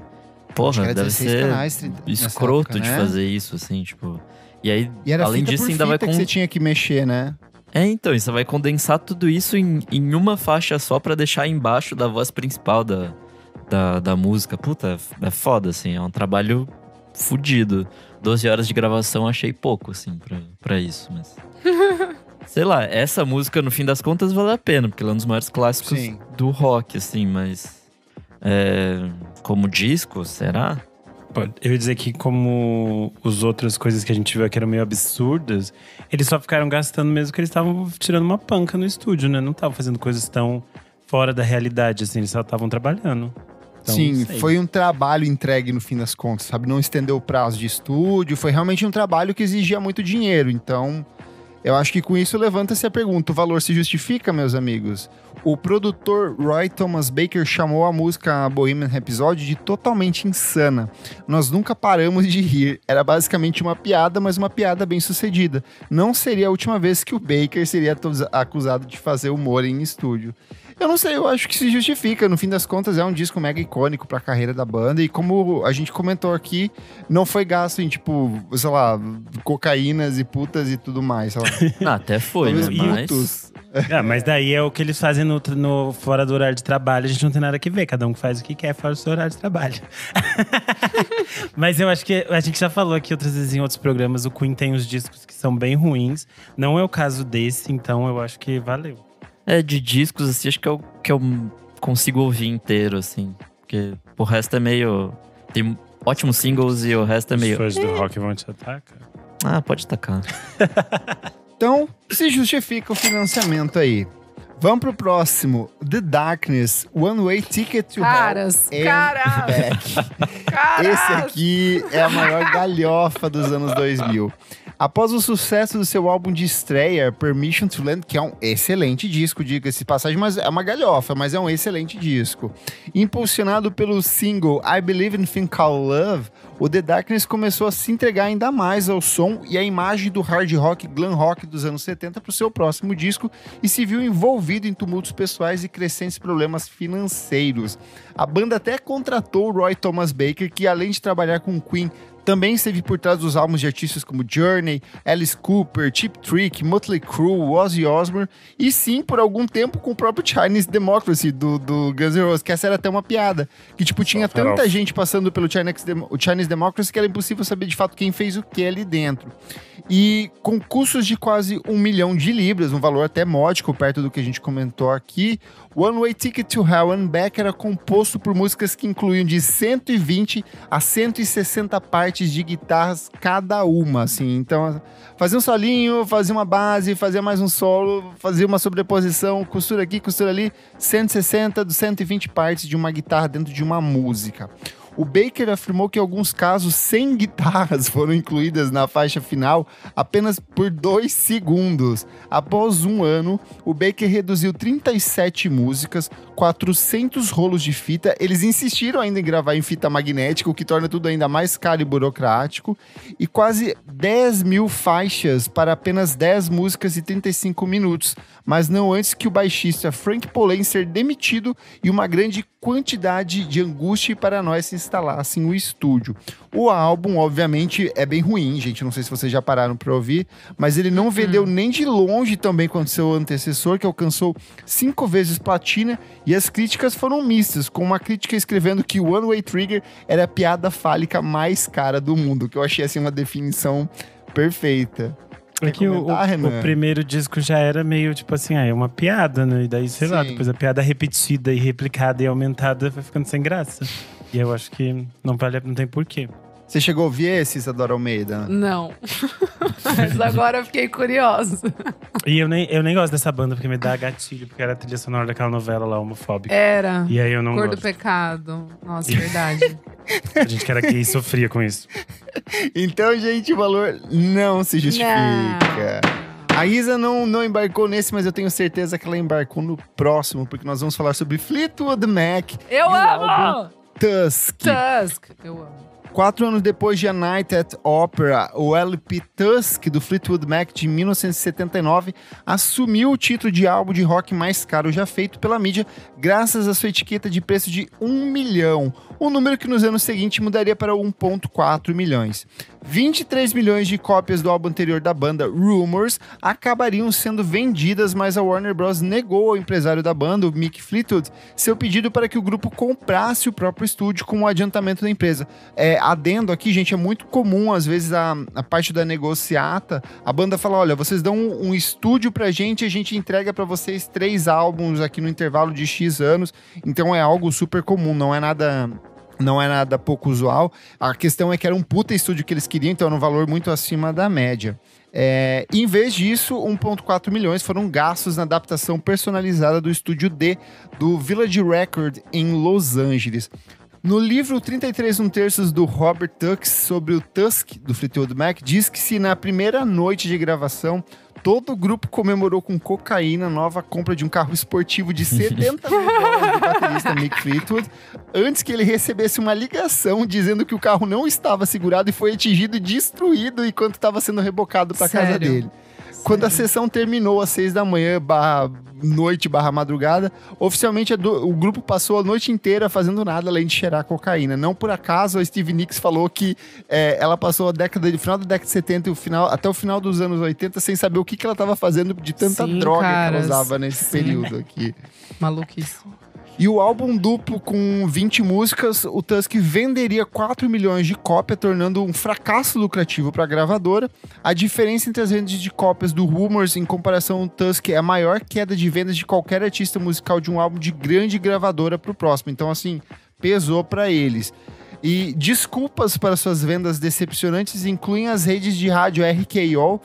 Speaker 4: Porra, deve ser canais, escroto época, né? De fazer isso, assim, tipo... E aí,
Speaker 1: e era
Speaker 4: além disso, ainda vai
Speaker 1: que você tinha que mexer, né?
Speaker 4: Então, você vai condensar tudo isso em uma faixa só pra deixar embaixo da voz principal da música. Puta, é foda, assim, é um trabalho fudido. 12 horas de gravação achei pouco, assim, pra isso, mas... Sei lá, essa música, no fim das contas, vale a pena, porque ela é um dos maiores clássicos do rock, assim, mas... como disco, será?
Speaker 3: Eu ia dizer que como as outras coisas que a gente viu aqui eram meio absurdas, eles só ficaram gastando mesmo que eles estavam tirando uma panca no estúdio, né? Não estavam fazendo coisas tão fora da realidade, assim, eles só estavam trabalhando. Então,
Speaker 1: sim, foi um trabalho entregue no fim das contas, sabe? Não estendeu o prazo de estúdio, foi realmente um trabalho que exigia muito dinheiro, então Eu acho que com isso levanta-se a pergunta, o valor se justifica, meus amigos? O produtor Roy Thomas Baker chamou a música Bohemian Rhapsody de totalmente insana. Nós nunca paramos de rir. Era basicamente uma piada, mas uma piada bem sucedida. Não seria a última vez que o Baker seria acusado de fazer humor em estúdio. Eu não sei, eu acho que se justifica. No fim das contas, é um disco mega icônico pra carreira da banda. E como a gente comentou aqui, não foi gasto em, tipo, sei lá, cocaínas e putas e tudo mais, sei lá.
Speaker 4: Até foi, né?
Speaker 3: Mas daí é o que eles fazem no fora do horário de trabalho. A gente não tem nada que ver. Cada um faz o que quer fora do seu horário de trabalho. Mas eu acho que a gente já falou aqui outras vezes em outros programas. O Queen tem os discos que são bem ruins. Não é o caso desse, então eu acho que valeu.
Speaker 4: De discos, assim, acho que eu consigo ouvir inteiro, assim. Porque o resto é meio… Tem ótimos singles e o resto é meio…
Speaker 3: Os fãs do rock vão te atacar?
Speaker 4: Pode atacar.
Speaker 1: Então, se justifica o financiamento aí. Vamos pro próximo. The Darkness, One Way Ticket to Hell and Back. Esse aqui é a maior galhofa dos anos 2000. Após o sucesso do seu álbum de estreia, Permission to Land, que é um excelente disco, diga-se de passagem, mas é uma galhofa, mas é um excelente disco. Impulsionado pelo single I Believe in Thing Called Love, o The Darkness começou a se entregar ainda mais ao som e à imagem do hard rock e glam rock dos anos 70 para o seu próximo disco e se viu envolvido em tumultos pessoais e crescentes problemas financeiros. A banda até contratou o Roy Thomas Baker, que além de trabalhar com Queen, também esteve por trás dos álbuns de artistas como Journey, Alice Cooper, Cheap Trick, Motley Crue, Ozzy Osbourne e sim, por algum tempo, com o próprio Chinese Democracy do Guns N' Roses, que essa era até uma piada. Que tipo, tinha tanta gente passando pelo Chinese Democracy que era impossível saber de fato quem fez o que ali dentro. E com custos de quase 1 milhão de libras, um valor até módico perto do que a gente comentou aqui, One Way Ticket to Hell and Back era composto por músicas que incluíam de 120 a 160 partes de guitarras cada uma, assim. Então, fazia um solinho, fazia uma base, fazia mais um solo, fazia uma sobreposição, costura aqui, costura ali, 160 dos 120 partes de uma guitarra dentro de uma música. O Baker afirmou que em alguns casos 100 guitarras foram incluídas na faixa final apenas por 2 segundos. Após um ano, o Baker reduziu 37 músicas, 400 rolos de fita. Eles insistiram ainda em gravar em fita magnética, o que torna tudo ainda mais caro e burocrático. E quase 10 mil faixas para apenas 10 músicas e 35 minutos. Mas não antes que o baixista Frank Polen ser demitido e uma grande quantidade de angústia e paranoia se instalassem no estúdio. O álbum, obviamente, é bem ruim, gente. Não sei se vocês já pararam para ouvir, mas ele não vendeu nem de longe tão bem quanto seu antecessor, que alcançou 5 vezes platina, e as críticas foram mistas, com uma crítica escrevendo que o One Way Trigger era a piada fálica mais cara do mundo, que eu achei assim uma definição perfeita.
Speaker 3: É que o primeiro disco já era meio tipo assim, é uma piada, né? E daí, sei lá, depois a piada repetida e replicada e aumentada vai ficando sem graça. E eu acho que não tem porquê.
Speaker 1: Você chegou a ouvir esse, Isadora Almeida?
Speaker 2: Não. Mas agora eu fiquei curiosa.
Speaker 3: E eu nem gosto dessa banda, porque me dá gatilho, porque era a trilha sonora daquela novela lá, homofóbica.
Speaker 2: Era.
Speaker 3: E aí eu não
Speaker 2: Cor
Speaker 3: gosto.
Speaker 2: do Pecado. Nossa, verdade.
Speaker 3: A gente que era gay sofria com isso.
Speaker 1: Então, gente, o valor não se justifica. Não. A Isa não embarcou nesse, mas eu tenho certeza que ela embarcou no próximo, porque nós vamos falar sobre Fleetwood Mac.
Speaker 2: Eu amo!
Speaker 1: Tusk.
Speaker 2: Eu amo.
Speaker 1: 4 anos depois de A Night at Opera, o LP Tusk, do Fleetwood Mac, de 1979, assumiu o título de álbum de rock mais caro já feito pela mídia, graças à sua etiqueta de preço de 1 milhão, um número que nos anos seguintes mudaria para 1,4 milhões. 23 milhões de cópias do álbum anterior da banda, Rumors, acabariam sendo vendidas, mas a Warner Bros. Negou ao empresário da banda, o Mick Fleetwood, seu pedido para que o grupo comprasse o próprio estúdio com o adiantamento da empresa. Adendo aqui, gente, é muito comum, às vezes, a parte da negociata, a banda fala, olha, vocês dão um estúdio pra gente, a gente entrega pra vocês 3 álbuns aqui no intervalo de X anos, então é algo super comum, não é nada pouco usual. A questão é que era um puta estúdio que eles queriam, então era um valor muito acima da média. Em vez disso, 1,4 milhões foram gastos na adaptação personalizada do estúdio D do Village Record em Los Angeles. No livro 33 1/3 do Robert Tux sobre o Tusk do Fleetwood Mac, diz que se na primeira noite de gravação Todo o grupo comemorou com cocaína a nova compra de um carro esportivo de 70 mil dólares do baterista Mick Fleetwood, antes que ele recebesse uma ligação dizendo que o carro não estava segurado e foi atingido e destruído enquanto estava sendo rebocado para casa dele. Quando a sessão terminou às 6 da manhã, /noite/madrugada, oficialmente o grupo passou a noite inteira fazendo nada além de cheirar cocaína. Não por acaso, a Stevie Nicks falou que ela passou o final da década de 70 e até o final dos anos 80 sem saber o que ela estava fazendo de tanta droga que ela usava nesse período aqui.
Speaker 2: Maluquice.
Speaker 1: E o álbum duplo com 20 músicas, o Tusk venderia 4 milhões de cópias, tornando um fracasso lucrativo para a gravadora. A diferença entre as vendas de cópias do Rumours em comparação ao Tusk é a maior queda de vendas de qualquer artista musical de um álbum de grande gravadora para o próximo. Então, assim, pesou para eles. E desculpas para suas vendas decepcionantes incluem as redes de rádio RKO,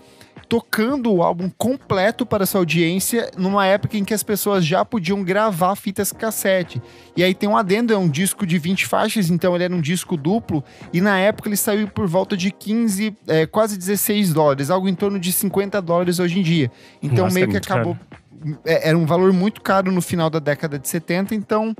Speaker 1: tocando o álbum completo para sua audiência numa época em que as pessoas já podiam gravar fitas cassete. E aí tem um adendo, é um disco de 20 faixas, então ele era um disco duplo, e na época ele saiu por volta de quase 16 dólares, algo em torno de 50 dólares hoje em dia. Então
Speaker 3: Nossa,
Speaker 1: meio que acabou... Era um valor muito caro no final da década de 70, então...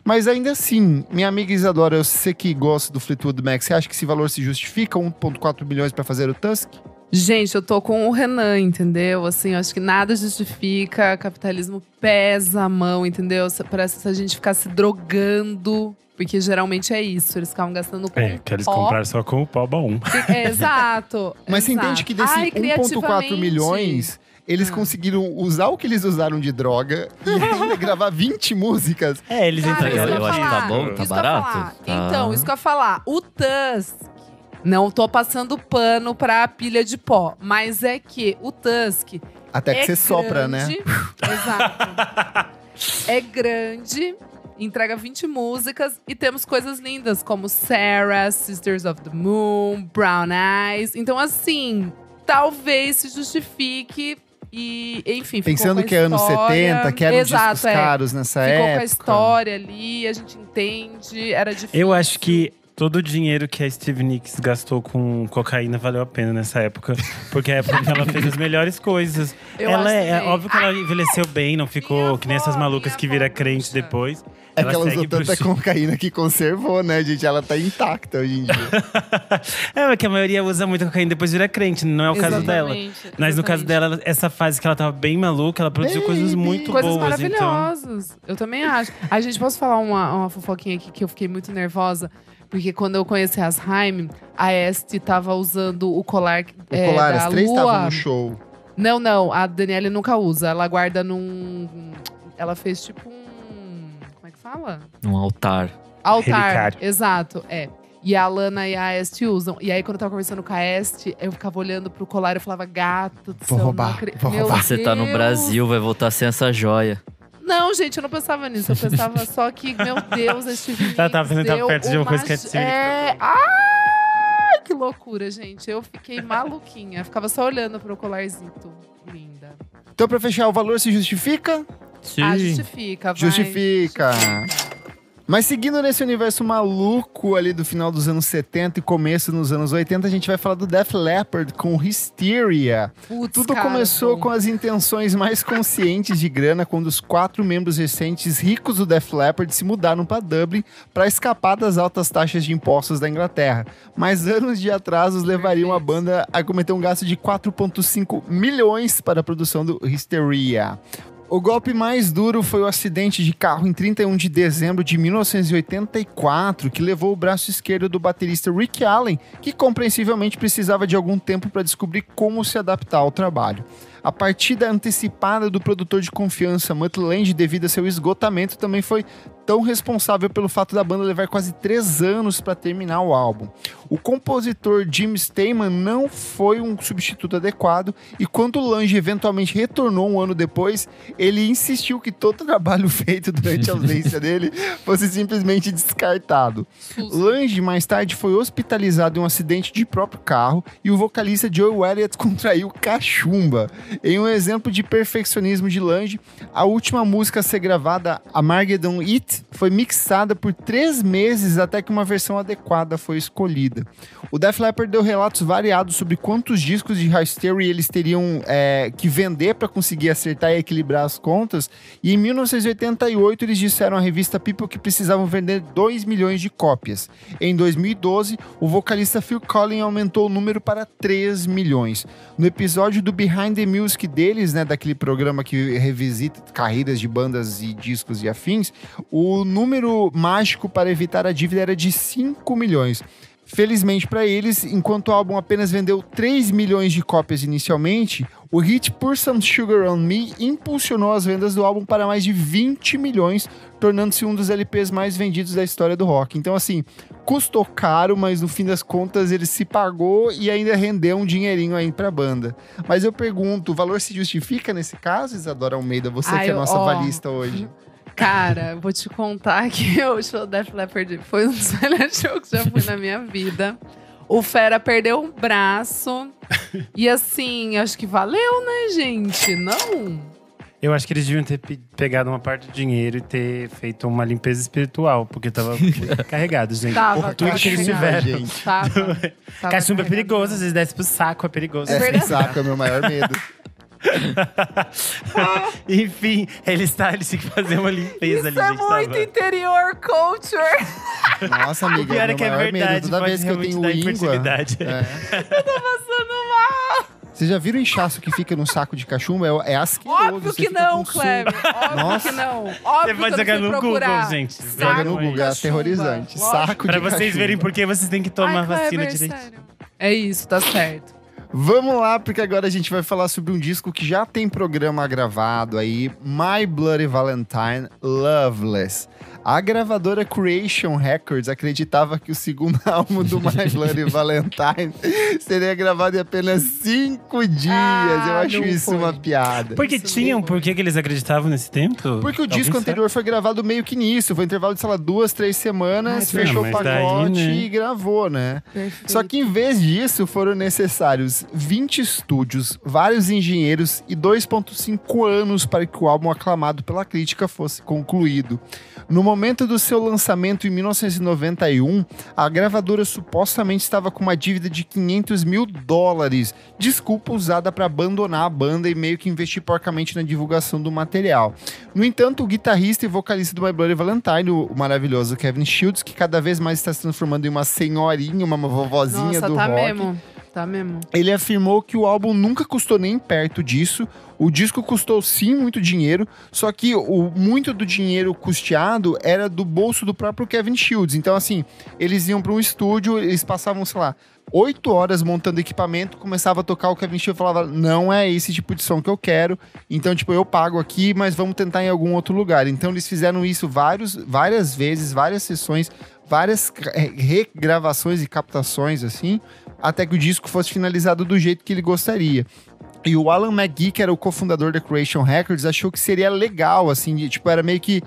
Speaker 1: Mas ainda assim, minha amiga Isadora, eu sei que gosta do Fleetwood Mac, você acha que esse valor se justifica? 1,4 bilhões para fazer o Tusk?
Speaker 2: Gente, eu tô com o Renan, entendeu? Assim, eu acho que nada justifica, capitalismo pesa a mão, entendeu? Parece que a gente ficar se drogando, porque geralmente é isso, eles ficavam gastando com
Speaker 3: que eles compraram só com o pó bom.
Speaker 2: Exato.
Speaker 1: Mas você entende que desse 1,4 milhões, eles conseguiram usar o que eles usaram de droga e ainda gravar 20 músicas.
Speaker 3: Eles entenderam.
Speaker 4: Eu acho que tá bom, tá barato.
Speaker 2: Então, isso que eu ia falar. O Tusk, não tô passando pano pra pilha de pó, mas é que o Tusk
Speaker 1: até que você sopra, né?
Speaker 2: Exato. É grande, entrega 20 músicas e temos coisas lindas como Sarah, Sisters of the Moon, Brown Eyes. Então, assim, talvez se justifique. E, enfim,
Speaker 1: pensando que é anos 70, que eram discos caros nessa época.
Speaker 2: Ficou com a história ali, a gente entende, era difícil.
Speaker 3: Eu acho que todo o dinheiro que a Stevie Nicks gastou com cocaína valeu a pena nessa época. Porque é a época que ela fez as melhores coisas. É óbvio que ela envelheceu bem, não ficou que nem essas malucas que vira crente depois.
Speaker 1: É que ela usou tanta cocaína que conservou, né, gente? Ela tá intacta hoje em dia.
Speaker 3: É que a maioria usa muita cocaína e depois vira crente, não é o caso dela. Mas no caso dela, essa fase que ela tava bem maluca, ela produziu coisas muito boas.
Speaker 2: Coisas maravilhosas. Então... Eu também acho. A gente, posso falar uma fofoquinha aqui que eu fiquei muito nervosa? Porque quando eu conheci as Haim, a Este tava usando o colar da
Speaker 1: as três
Speaker 2: lua.
Speaker 1: estavam no show.
Speaker 2: Não. A Daniela nunca usa. Ela guarda num... Ela fez tipo um... Como é que fala?
Speaker 4: Um altar.
Speaker 3: Relicário.
Speaker 2: Exato, E a Lana e a Este usam. E aí, quando eu tava conversando com a Este, eu ficava olhando pro colar e eu falava, gato do céu,
Speaker 1: vou roubar.
Speaker 4: Você tá no Brasil, vai voltar sem essa joia.
Speaker 2: Não, gente, eu não pensava nisso. Eu pensava só que, meu Deus, a Stevie Nicks
Speaker 3: ela tava vendo estar perto de uma coisa que é Stevie Nicks.
Speaker 2: Ai, que loucura, gente. Eu fiquei maluquinha. Eu ficava só olhando pro colarzito. Linda.
Speaker 1: Então, pra fechar, o valor se justifica?
Speaker 4: Sim.
Speaker 2: Justifica, vai.
Speaker 1: Justifica. Mas seguindo nesse universo maluco ali do final dos anos 70 e começo nos anos 80, a gente vai falar do Def Leppard com Hysteria. Tudo começou com as intenções mais conscientes de grana, quando os 4 membros recentes ricos do Def Leppard se mudaram para Dublin para escapar das altas taxas de impostos da Inglaterra. Mas anos de atrasos levariam a banda a cometer um gasto de 4,5 milhões para a produção do Hysteria. O golpe mais duro foi o acidente de carro em 31 de dezembro de 1984, que levou o braço esquerdo do baterista Rick Allen, que compreensivelmente precisava de algum tempo para descobrir como se adaptar ao trabalho. A partida antecipada do produtor de confiança, Mutt Lange, devido a seu esgotamento, também foi tão responsável pelo fato da banda levar quase 3 anos para terminar o álbum. O compositor Jim Steinman não foi um substituto adequado, e quando Lange eventualmente retornou um ano depois, ele insistiu que todo o trabalho feito durante a ausência dele fosse simplesmente descartado. Lange mais tarde foi hospitalizado em um acidente de próprio carro, e o vocalista Joe Elliott contraiu cachumba. Em um exemplo de perfeccionismo de Lange, a última música a ser gravada, Armageddon It, foi mixada por 3 meses até que uma versão adequada foi escolhida. O Def Leppard deu relatos variados sobre quantos discos de Hysteria eles teriam que vender para conseguir acertar e equilibrar as contas, e em 1988 eles disseram à revista People que precisavam vender 2 milhões de cópias. Em 2012, o vocalista Phil Collins aumentou o número para 3 milhões. No episódio do Behind the Music deles, né, daquele programa que revisita carreiras de bandas e discos e afins, o número mágico para evitar a dívida era de 5 milhões. Felizmente para eles, enquanto o álbum apenas vendeu 3 milhões de cópias inicialmente, o hit Pour Some Sugar On Me impulsionou as vendas do álbum para mais de 20 milhões, tornando-se um dos LPs mais vendidos da história do rock. Então, assim, custou caro, mas no fim das contas ele se pagou e ainda rendeu um dinheirinho aí pra banda. Mas eu pergunto, o valor se justifica nesse caso, Isadora Almeida? Você que é a nossa avalista hoje.
Speaker 2: Cara, vou te contar que o show Def Leppard foi um dos melhores shows que já fui na minha vida. O Fera perdeu um braço. E assim, acho que valeu, né, gente? Não?
Speaker 3: Eu acho que eles deviam ter pegado uma parte do dinheiro e ter feito uma limpeza espiritual, porque tava carregado, gente.
Speaker 2: Tava
Speaker 3: tudo que eles tiveram.
Speaker 1: Gente.
Speaker 2: Tava
Speaker 3: Cachumba é perigoso, às vezes desce pro saco, é perigoso.
Speaker 1: Saco é meu maior medo.
Speaker 3: Enfim, eles tinham que fazer uma limpeza ali,
Speaker 2: Isso é
Speaker 3: gente.
Speaker 2: muito interior culture.
Speaker 1: Nossa, amiga,
Speaker 3: O pior é
Speaker 1: meu
Speaker 3: que é
Speaker 1: maior
Speaker 3: verdade,
Speaker 1: medo. Toda
Speaker 3: pode
Speaker 1: vez que eu
Speaker 3: realmente
Speaker 1: tenho
Speaker 3: dar
Speaker 1: íngua.
Speaker 3: infertilidade.
Speaker 2: Eu tô passando mal.
Speaker 1: Vocês já viram o inchaço que fica no saco de cachumba? É asqueroso.
Speaker 2: Óbvio
Speaker 1: você
Speaker 2: que
Speaker 1: fica
Speaker 2: não,
Speaker 1: com
Speaker 2: Kleber. Óbvio
Speaker 1: Nossa.
Speaker 2: que não.
Speaker 3: Você
Speaker 2: Óbvio
Speaker 3: pode
Speaker 2: que eu
Speaker 3: jogar
Speaker 2: fui
Speaker 3: no
Speaker 2: procurar.
Speaker 3: Google, gente.
Speaker 1: Joga
Speaker 2: Saco
Speaker 1: no
Speaker 2: de
Speaker 1: Google, é
Speaker 2: cachumba.
Speaker 1: aterrorizante.
Speaker 2: Lógico.
Speaker 1: Saco
Speaker 3: Pra
Speaker 1: de
Speaker 3: vocês
Speaker 1: cachumba.
Speaker 3: verem por que vocês têm que tomar
Speaker 2: Ai,
Speaker 3: vacina
Speaker 2: Kleber,
Speaker 3: direito.
Speaker 2: sério. É isso, tá certo.
Speaker 1: Vamos lá, porque agora a gente vai falar sobre um disco que já tem programa gravado aí, My Bloody Valentine, Loveless. A gravadora Creation Records acreditava que o segundo álbum do My Bloody Valentine seria gravado em apenas 5 dias. Eu acho
Speaker 2: não
Speaker 1: isso
Speaker 2: foi.
Speaker 1: uma piada.
Speaker 3: Porque tinham, por que eles acreditavam nesse tempo?
Speaker 1: Porque o
Speaker 3: Alguém
Speaker 1: disco
Speaker 3: sabe?
Speaker 1: anterior foi gravado meio que nisso. Foi um intervalo de, sei lá, 2, 3 semanas,
Speaker 3: Ai,
Speaker 1: fechou o
Speaker 3: mas
Speaker 1: pacote
Speaker 3: daí, né?
Speaker 1: e gravou, né?
Speaker 2: Perfeito.
Speaker 1: Só que em vez disso, foram necessários 20 estúdios, vários engenheiros e 2,5 anos para que o álbum aclamado pela crítica fosse concluído. No momento do seu lançamento em 1991, a gravadora supostamente estava com uma dívida de $500 mil. Desculpa usada para abandonar a banda e meio que investir porcamente na divulgação do material. No entanto, o guitarrista e vocalista do My Bloody Valentine, o maravilhoso Kevin Shields, que cada vez mais está se transformando em uma senhorinha, uma vovozinha
Speaker 2: Nossa,
Speaker 1: do
Speaker 2: tá
Speaker 1: rock.
Speaker 2: mesmo. Tá mesmo.
Speaker 1: Ele afirmou que o álbum nunca custou nem perto disso. O disco custou sim muito dinheiro, só que muito do dinheiro custeado era do bolso do próprio Kevin Shields. Então, assim, eles iam para um estúdio, eles passavam, sei lá, 8 horas montando equipamento, começava a tocar, o Kevin Shields falava, não é esse tipo de som que eu quero, então, tipo, eu pago aqui, mas vamos tentar em algum outro lugar. Então, eles fizeram isso várias vezes, várias sessões, várias regravações e captações, assim, até que o disco fosse finalizado do jeito que ele gostaria. E o Alan McGee, que era o cofundador da Creation Records, achou que seria legal, assim, tipo, era meio que,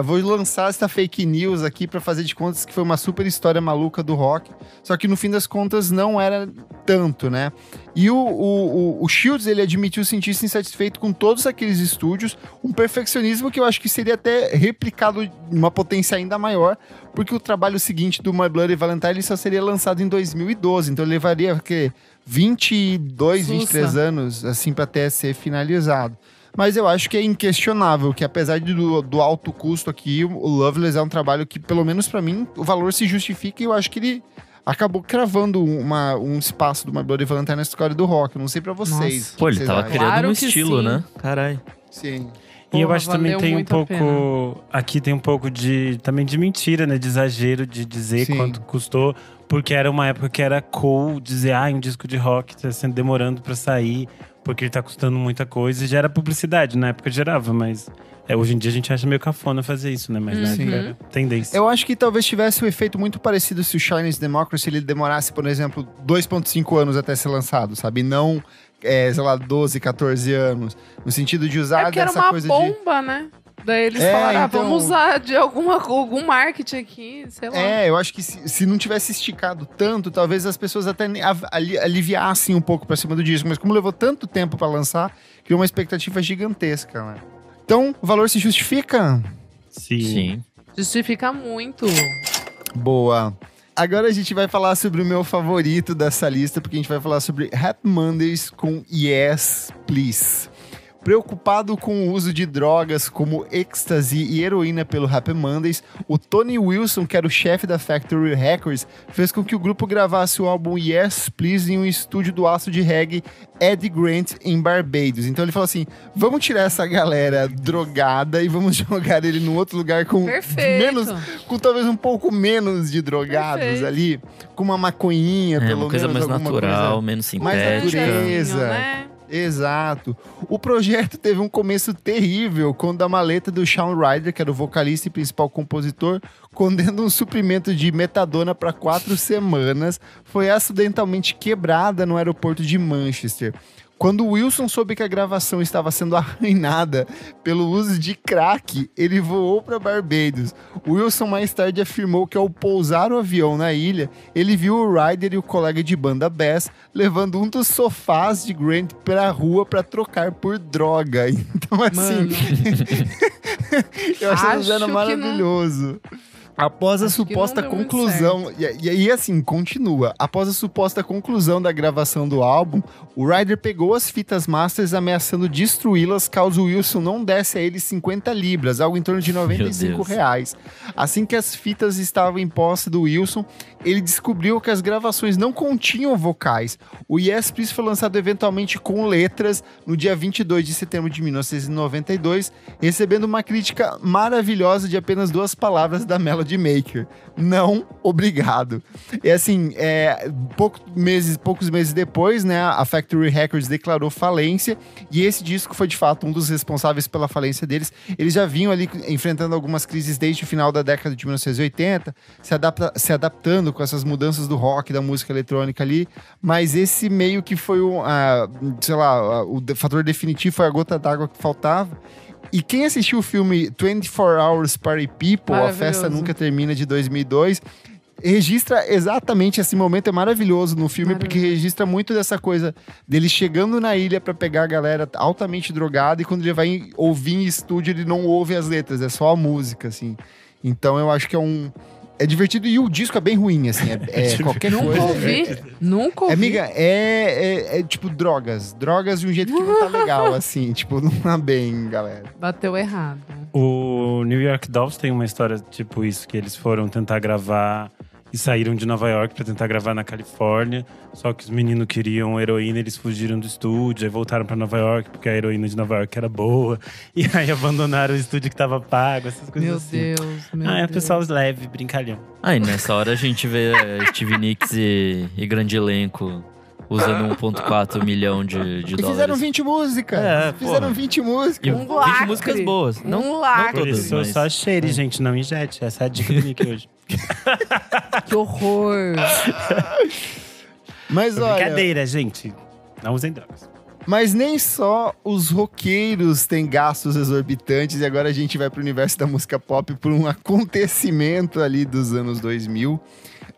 Speaker 1: vou lançar essa fake news aqui pra fazer de contas que foi uma super história maluca do rock, só que no fim das contas não era tanto, né? E o Shields, ele admitiu sentir-se insatisfeito com todos aqueles estúdios, um perfeccionismo que eu acho que seria até replicado em uma potência ainda maior, porque o trabalho seguinte do My Bloody Valentine ele só seria lançado em 2012, então ele levaria, 22, 23 anos, assim, pra até ser finalizado. Mas eu acho que é inquestionável que, apesar do alto custo aqui, o Loveless é um trabalho que, pelo menos pra mim, o valor se justifica e eu acho que ele acabou cravando um espaço do My Bloody Valentine na história do rock. Eu não sei pra vocês.
Speaker 2: Nossa.
Speaker 4: Pô, ele
Speaker 1: Vocês
Speaker 4: tava
Speaker 1: acham?
Speaker 4: criando
Speaker 2: Claro
Speaker 4: um
Speaker 2: que
Speaker 4: estilo,
Speaker 2: sim.
Speaker 4: né? Caralho.
Speaker 1: Sim.
Speaker 3: E eu
Speaker 2: Porra,
Speaker 3: acho que também
Speaker 2: valeu
Speaker 3: tem um
Speaker 2: muito a
Speaker 3: pouco… Aqui tem um pouco também de mentira, né? De exagero, de dizer
Speaker 1: Sim.
Speaker 3: quanto custou. Porque era uma época que era cool dizer… um disco de rock tá sendo demorando pra sair. Porque ele tá custando muita coisa. E já era publicidade, na época gerava. Mas hoje em dia a gente acha meio cafona fazer isso, né? Mas na
Speaker 1: Sim.
Speaker 3: época era tendência.
Speaker 1: Eu acho que talvez tivesse um efeito muito parecido se o Chinese Democracy ele demorasse, por exemplo, 2,5 anos até ser lançado, sabe? Não, sei lá, 12, 14 anos. No sentido de usar
Speaker 2: É porque era
Speaker 1: dessa
Speaker 2: uma
Speaker 1: coisa
Speaker 2: bomba, né? Daí eles falaram, vamos usar de algum marketing aqui, sei lá.
Speaker 1: Eu acho que se não tivesse esticado tanto, talvez as pessoas até aliviassem um pouco pra cima do disco. Mas como levou tanto tempo pra lançar, criou uma expectativa gigantesca, né? Então, o valor se justifica?
Speaker 4: Sim.
Speaker 2: Justifica muito.
Speaker 1: Boa. Agora a gente vai falar sobre o meu favorito dessa lista, porque a gente vai falar sobre Happy Mondays com Yes, Please. Preocupado com o uso de drogas como êxtase e heroína pelo Happy Mondays, o Tony Wilson, que era o chefe da Factory Records, fez com que o grupo gravasse o álbum Yes, Please em um estúdio do astro de reggae Eddie Grant em Barbados. Então ele falou assim, vamos tirar essa galera drogada e vamos jogar ele num outro lugar com com talvez um pouco menos de drogados ali, com uma maconhinha, pelo
Speaker 4: uma coisa
Speaker 1: menos.
Speaker 4: Mais natural, menos sintética.
Speaker 1: Mais natureza.
Speaker 2: Né?
Speaker 1: Exato. O projeto teve um começo terrível quando a maleta do Shawn Ryder, que era o vocalista e principal compositor, contendo um suprimento de metadona para 4 semanas, foi acidentalmente quebrada no aeroporto de Manchester. Quando Wilson soube que a gravação estava sendo arruinada pelo uso de crack, ele voou para Barbados. Wilson mais tarde afirmou que ao pousar o avião na ilha, ele viu o Ryder e o colega de banda Bass levando um dos sofás de Grant para a rua para trocar por droga. Então, assim, eu achei isso maravilhoso. Após a suposta conclusão, e assim, continua. Após a suposta conclusão da gravação do álbum, o Ryder pegou as fitas masters ameaçando destruí-las caso o Wilson não desse a ele 50 libras, algo em torno de R$95. Assim que as fitas estavam em posse do Wilson, ele descobriu que as gravações não continham vocais. O Yes Please foi lançado eventualmente com letras no dia 22 de setembro de 1992, recebendo uma crítica maravilhosa de apenas 2 palavras da Melody Maker. Não, obrigado. E assim, poucos meses depois, né, a Factory Records declarou falência e esse disco foi de fato um dos responsáveis pela falência deles. Eles já vinham ali enfrentando algumas crises desde o final da década de 1980, se adaptando com essas mudanças do rock, da música eletrônica ali, mas esse meio que foi o fator definitivo, foi a gota d'água que faltava. E quem assistiu o filme 24 Hours Party People, A Festa Nunca Termina, de 2002, registra exatamente esse momento, é maravilhoso no filme, porque registra muito dessa coisa dele chegando na ilha pra pegar a galera altamente drogada e quando ele vai ouvir em estúdio, ele não ouve as letras, é só a música, assim. Então eu acho que é divertido e o disco é bem ruim, assim, qualquer coisa.
Speaker 2: Nunca ouvi.
Speaker 1: Amiga, é tipo drogas de um jeito que não tá legal, assim, tipo, não tá bem, galera.
Speaker 2: Bateu errado.
Speaker 3: O New York Dolls tem uma história tipo isso, que eles foram tentar gravar e saíram de Nova York pra tentar gravar na Califórnia, só que os meninos queriam heroína, eles fugiram do estúdio, aí voltaram pra Nova York, porque a heroína de Nova York era boa, e aí abandonaram o estúdio que tava pago, essas coisas assim.
Speaker 2: Meu Deus.
Speaker 3: É pessoal leve, brincalhão.
Speaker 4: Aí nessa hora a gente vê Stevie Nicks e grande elenco usando 1,4 milhão de dólares.
Speaker 1: E fizeram 20 músicas. Fizeram 20 músicas.
Speaker 4: 20 músicas boas. Não
Speaker 2: lacre.
Speaker 4: todas,
Speaker 3: Isso,
Speaker 4: mas...
Speaker 3: só cheire, gente, não injete. Essa é a dica do Nick hoje.
Speaker 2: Que horror.
Speaker 1: Mas olha...
Speaker 3: Brincadeira, gente. Não usem drogas.
Speaker 1: Mas nem só os roqueiros têm gastos exorbitantes e agora a gente vai pro universo da música pop por um acontecimento ali dos anos 2000.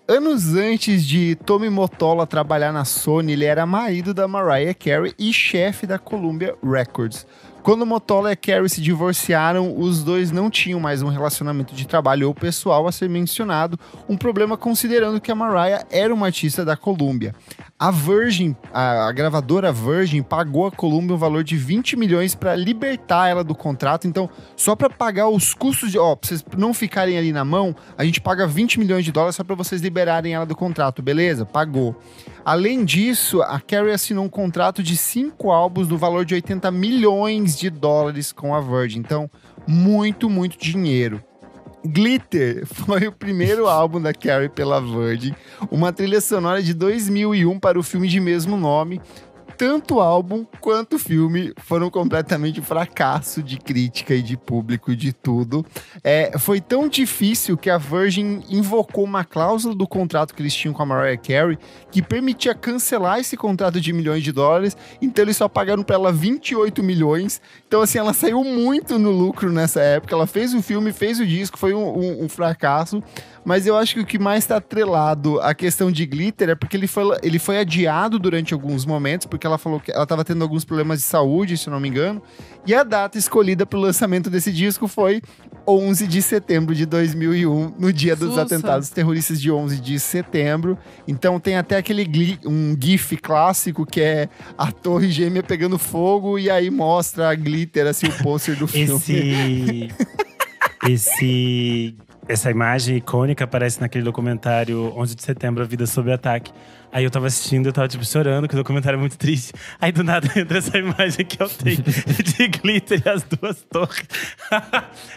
Speaker 1: Anos antes de Tommy Mottola trabalhar na Sony, ele era marido da Mariah Carey e chefe da Columbia Records. Quando Mottola e Carey se divorciaram, os dois não tinham mais um relacionamento de trabalho ou pessoal a ser mencionado, um problema considerando que a Mariah era uma artista da Columbia. A Virgin, a gravadora Virgin, pagou a Columbia um valor de 20 milhões para libertar ela do contrato. Então, só para pagar os custos de... pra vocês não ficarem ali na mão, a gente paga 20 milhões de dólares só para vocês liberarem ela do contrato, beleza? Pagou. Além disso, a Carey assinou um contrato de 5 álbuns no valor de 80 milhões de dólares com a Virgin. Então, muito, muito dinheiro. Glitter foi o primeiro álbum da Carey pela Virgin, uma trilha sonora de 2001 para o filme de mesmo nome. tanto o álbum quanto o filme foram completamente fracasso de crítica e de público e de tudo. Foi tão difícil que a Virgin invocou uma cláusula do contrato que eles tinham com a Mariah Carey que permitia cancelar esse contrato de milhões de dólares. Então eles só pagaram pra ela 28 milhões. Então assim, ela saiu muito no lucro nessa época. Ela fez o filme, fez o disco, foi um fracasso. Mas eu acho que o que mais está atrelado à questão de Glitter é porque ele foi adiado durante alguns momentos, porque ela falou que ela estava tendo alguns problemas de saúde, se eu não me engano. E a data escolhida para o lançamento desse disco foi 11 de setembro de 2001, no dia dos atentados terroristas de 11 de setembro. Então tem até um gif clássico que é a torre gêmea pegando fogo e aí mostra a Glitter, assim, o pôster do filme.
Speaker 3: Essa imagem icônica aparece naquele documentário 11 de setembro, A Vida Sob Ataque. Aí eu tava assistindo, eu tava tipo chorando, que o documentário é muito triste. Aí do nada entra essa imagem que eu tenho de Glitter e as duas torres.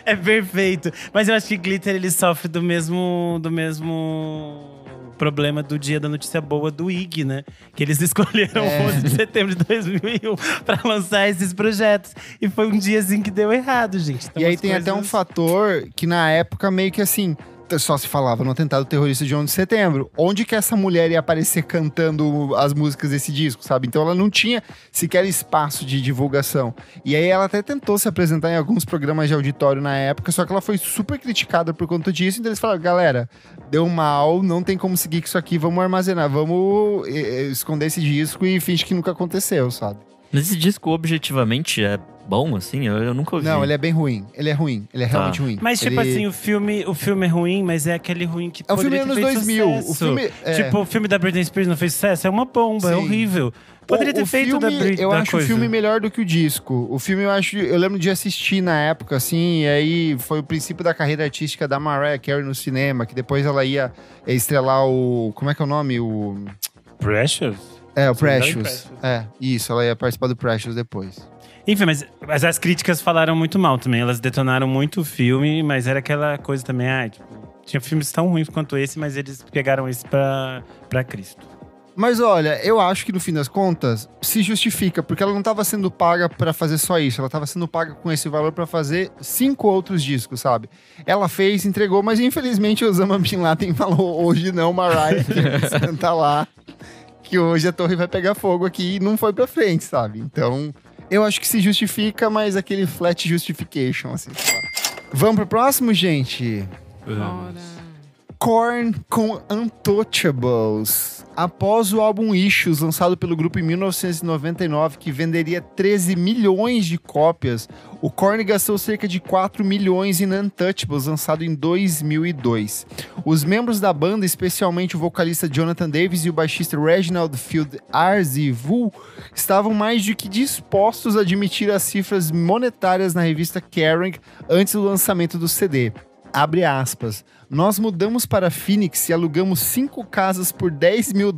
Speaker 3: É perfeito. Mas eu acho que Glitter, ele sofre do mesmo problema do Dia da Notícia Boa do IG, né? Que eles escolheram 11 de setembro de 2001 pra lançar esses projetos. E foi um dia assim que deu errado, gente. Então,
Speaker 1: e aí tem até um fator que na época meio que assim, só se falava no atentado terrorista de 11 de setembro. Onde que essa mulher ia aparecer cantando as músicas desse disco, sabe? Então ela não tinha sequer espaço de divulgação. E aí ela até tentou se apresentar em alguns programas de auditório na época, só que ela foi super criticada por conta disso. Então eles falaram, galera, deu mal, não tem como seguir com isso aqui, vamos armazenar, vamos esconder esse disco e finge que nunca aconteceu, sabe?
Speaker 4: Mas esse disco objetivamente é bom, assim? Eu nunca ouvi.
Speaker 1: Não, ele é bem ruim. Ele é ruim. Ele é realmente ruim.
Speaker 3: Mas, tipo assim, o filme é ruim, mas é aquele ruim que
Speaker 1: poderia ter feito
Speaker 3: sucesso.
Speaker 1: O filme
Speaker 3: Tipo, o filme da Britney Spears não fez sucesso? É uma bomba, é horrível. Poderia ter feito
Speaker 1: filme,
Speaker 3: da Britney.
Speaker 1: Eu acho o filme melhor do que o disco. O filme eu lembro de assistir na época, assim, e aí foi o princípio da carreira artística da Mariah Carey no cinema, que depois ela ia estrelar o... Como é que é o nome? O...
Speaker 3: Precious?
Speaker 1: O Precious. Isso, ela ia participar do Precious depois.
Speaker 3: Enfim, mas as críticas falaram muito mal também. Elas detonaram muito o filme, mas era aquela coisa também, tinha filmes tão ruins quanto esse, mas eles pegaram esse pra Cristo.
Speaker 1: Mas olha, eu acho que no fim das contas, se justifica, porque ela não estava sendo paga pra fazer só isso, ela estava sendo paga com esse valor pra fazer 5 outros discos, sabe? Ela fez, entregou, mas infelizmente o Osama Bin Laden falou, hoje não, Mariah, que tá lá, que hoje a torre vai pegar fogo aqui e não foi pra frente, sabe? Então... eu acho que se justifica, mas aquele flat justification, assim. Vamos pro próximo, gente?
Speaker 2: Bora.
Speaker 1: Korn com Untouchables. Após o álbum Issues, lançado pelo grupo em 1999, que venderia 13 milhões de cópias, o Korn gastou cerca de 4 milhões em Untouchables, lançado em 2002. Os membros da banda, especialmente o vocalista Jonathan Davis e o baixista Reginald Field Arzivu, estavam mais do que dispostos a admitir as cifras monetárias na revista Kerrang antes do lançamento do CD. Abre aspas. Nós mudamos para Phoenix e alugamos 5 casas por $10 mil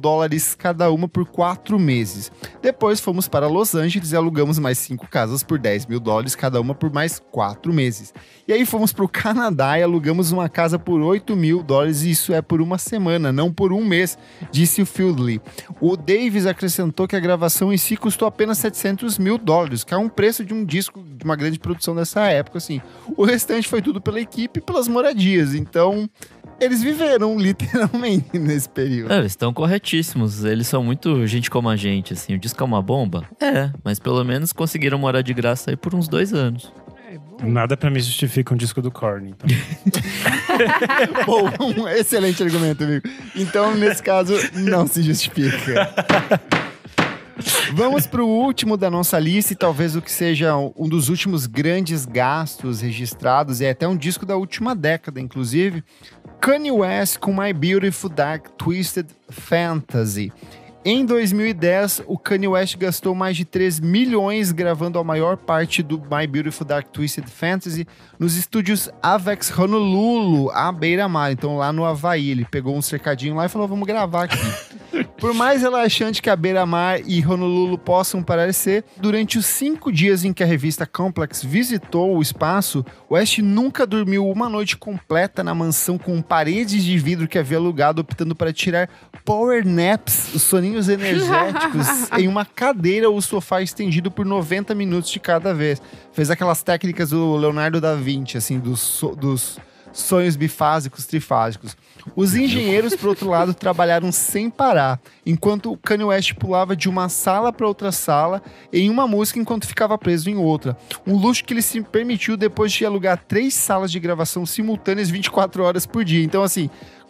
Speaker 1: cada uma por 4 meses. Depois fomos para Los Angeles e alugamos mais 5 casas por $10 mil cada uma por mais 4 meses. E aí fomos para o Canadá e alugamos uma casa por $8 mil, e isso é por uma semana, não por um mês, disse o Fieldley. O Davis acrescentou que a gravação em si custou apenas $700 mil, que é um preço de um disco de uma grande produção dessa época, assim. O restante foi tudo pela equipe e pelas moradias, então eles viveram literalmente nesse período.
Speaker 4: Eles estão corretíssimos, eles são muito gente como a gente, assim. O disco é uma bomba? Mas pelo menos conseguiram morar de graça aí por uns 2 anos.
Speaker 3: Nada pra me justifica um disco do Korn, então.
Speaker 1: Bom, um excelente argumento, amigo. Então, nesse caso, não se justifica. Vamos pro último da nossa lista e talvez o que seja um dos últimos grandes gastos registrados, é até um disco da última década, inclusive. Kanye West com My Beautiful Dark Twisted Fantasy. Em 2010, o Kanye West gastou mais de 3 milhões gravando a maior parte do My Beautiful Dark Twisted Fantasy nos estúdios Avex Honolulu, à beira-mar. Então, lá no Havaí, ele pegou um cercadinho lá e falou, vamos gravar aqui. Por mais relaxante que a Beira-Mar e Honolulu possam parecer, durante os 5 dias em que a revista Complex visitou o espaço, West nunca dormiu uma noite completa na mansão com paredes de vidro que havia alugado, optando para tirar power naps, os soninhos energéticos, em uma cadeira ou sofá estendido por 90 minutos de cada vez. Fez aquelas técnicas do Leonardo da Vinci, assim, dos sonhos bifásicos, trifásicos. Os engenheiros, por outro lado, trabalharam sem parar, enquanto o Kanye West pulava de uma sala para outra sala em uma música enquanto ficava preso em outra. Um luxo que ele se permitiu depois de alugar 3 salas de gravação simultâneas 24 horas por dia. Então, assim,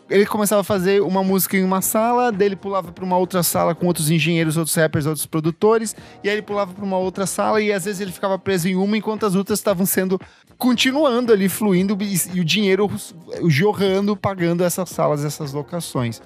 Speaker 1: ele começava a fazer uma música em uma sala, daí ele pulava para uma outra sala com outros engenheiros, outros rappers, outros produtores, e aí ele pulava para uma outra sala e às vezes ele ficava preso em uma enquanto as outras estavam continuando ali, fluindo e o dinheiro jorrando, pagando essas salas, essas locações.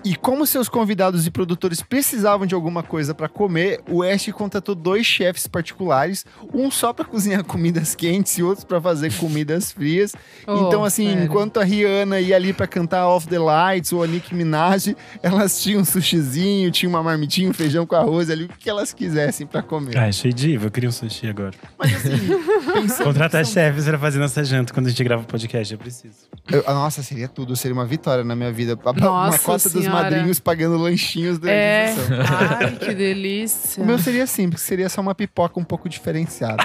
Speaker 1: E como seus convidados e produtores precisavam de alguma coisa para comer, o West contratou 2 chefes particulares, um só para cozinhar comidas quentes e outros para fazer comidas frias. Então, assim,
Speaker 2: sério?
Speaker 1: enquanto a Rihanna ia ali para cantar Off the Lights ou a Nicki Minaj, elas tinham um sushizinho, tinham uma marmitinha, um feijão com arroz ali, o que elas quisessem para comer.
Speaker 3: Achei diva, eu queria um sushi agora.
Speaker 1: Mas assim, pensando
Speaker 3: Contratar
Speaker 1: que são-
Speaker 3: chefes pra fazer nossa janta quando a gente grava o podcast, eu preciso.
Speaker 1: Nossa, seria tudo, seria uma vitória na minha vida. Uma
Speaker 2: Nossa
Speaker 1: cota dos
Speaker 2: Senhora.
Speaker 1: madrinhos pagando lanchinhos durante a sessão.
Speaker 2: Ai, que delícia.
Speaker 1: O meu seria simples, seria só uma pipoca um pouco diferenciada.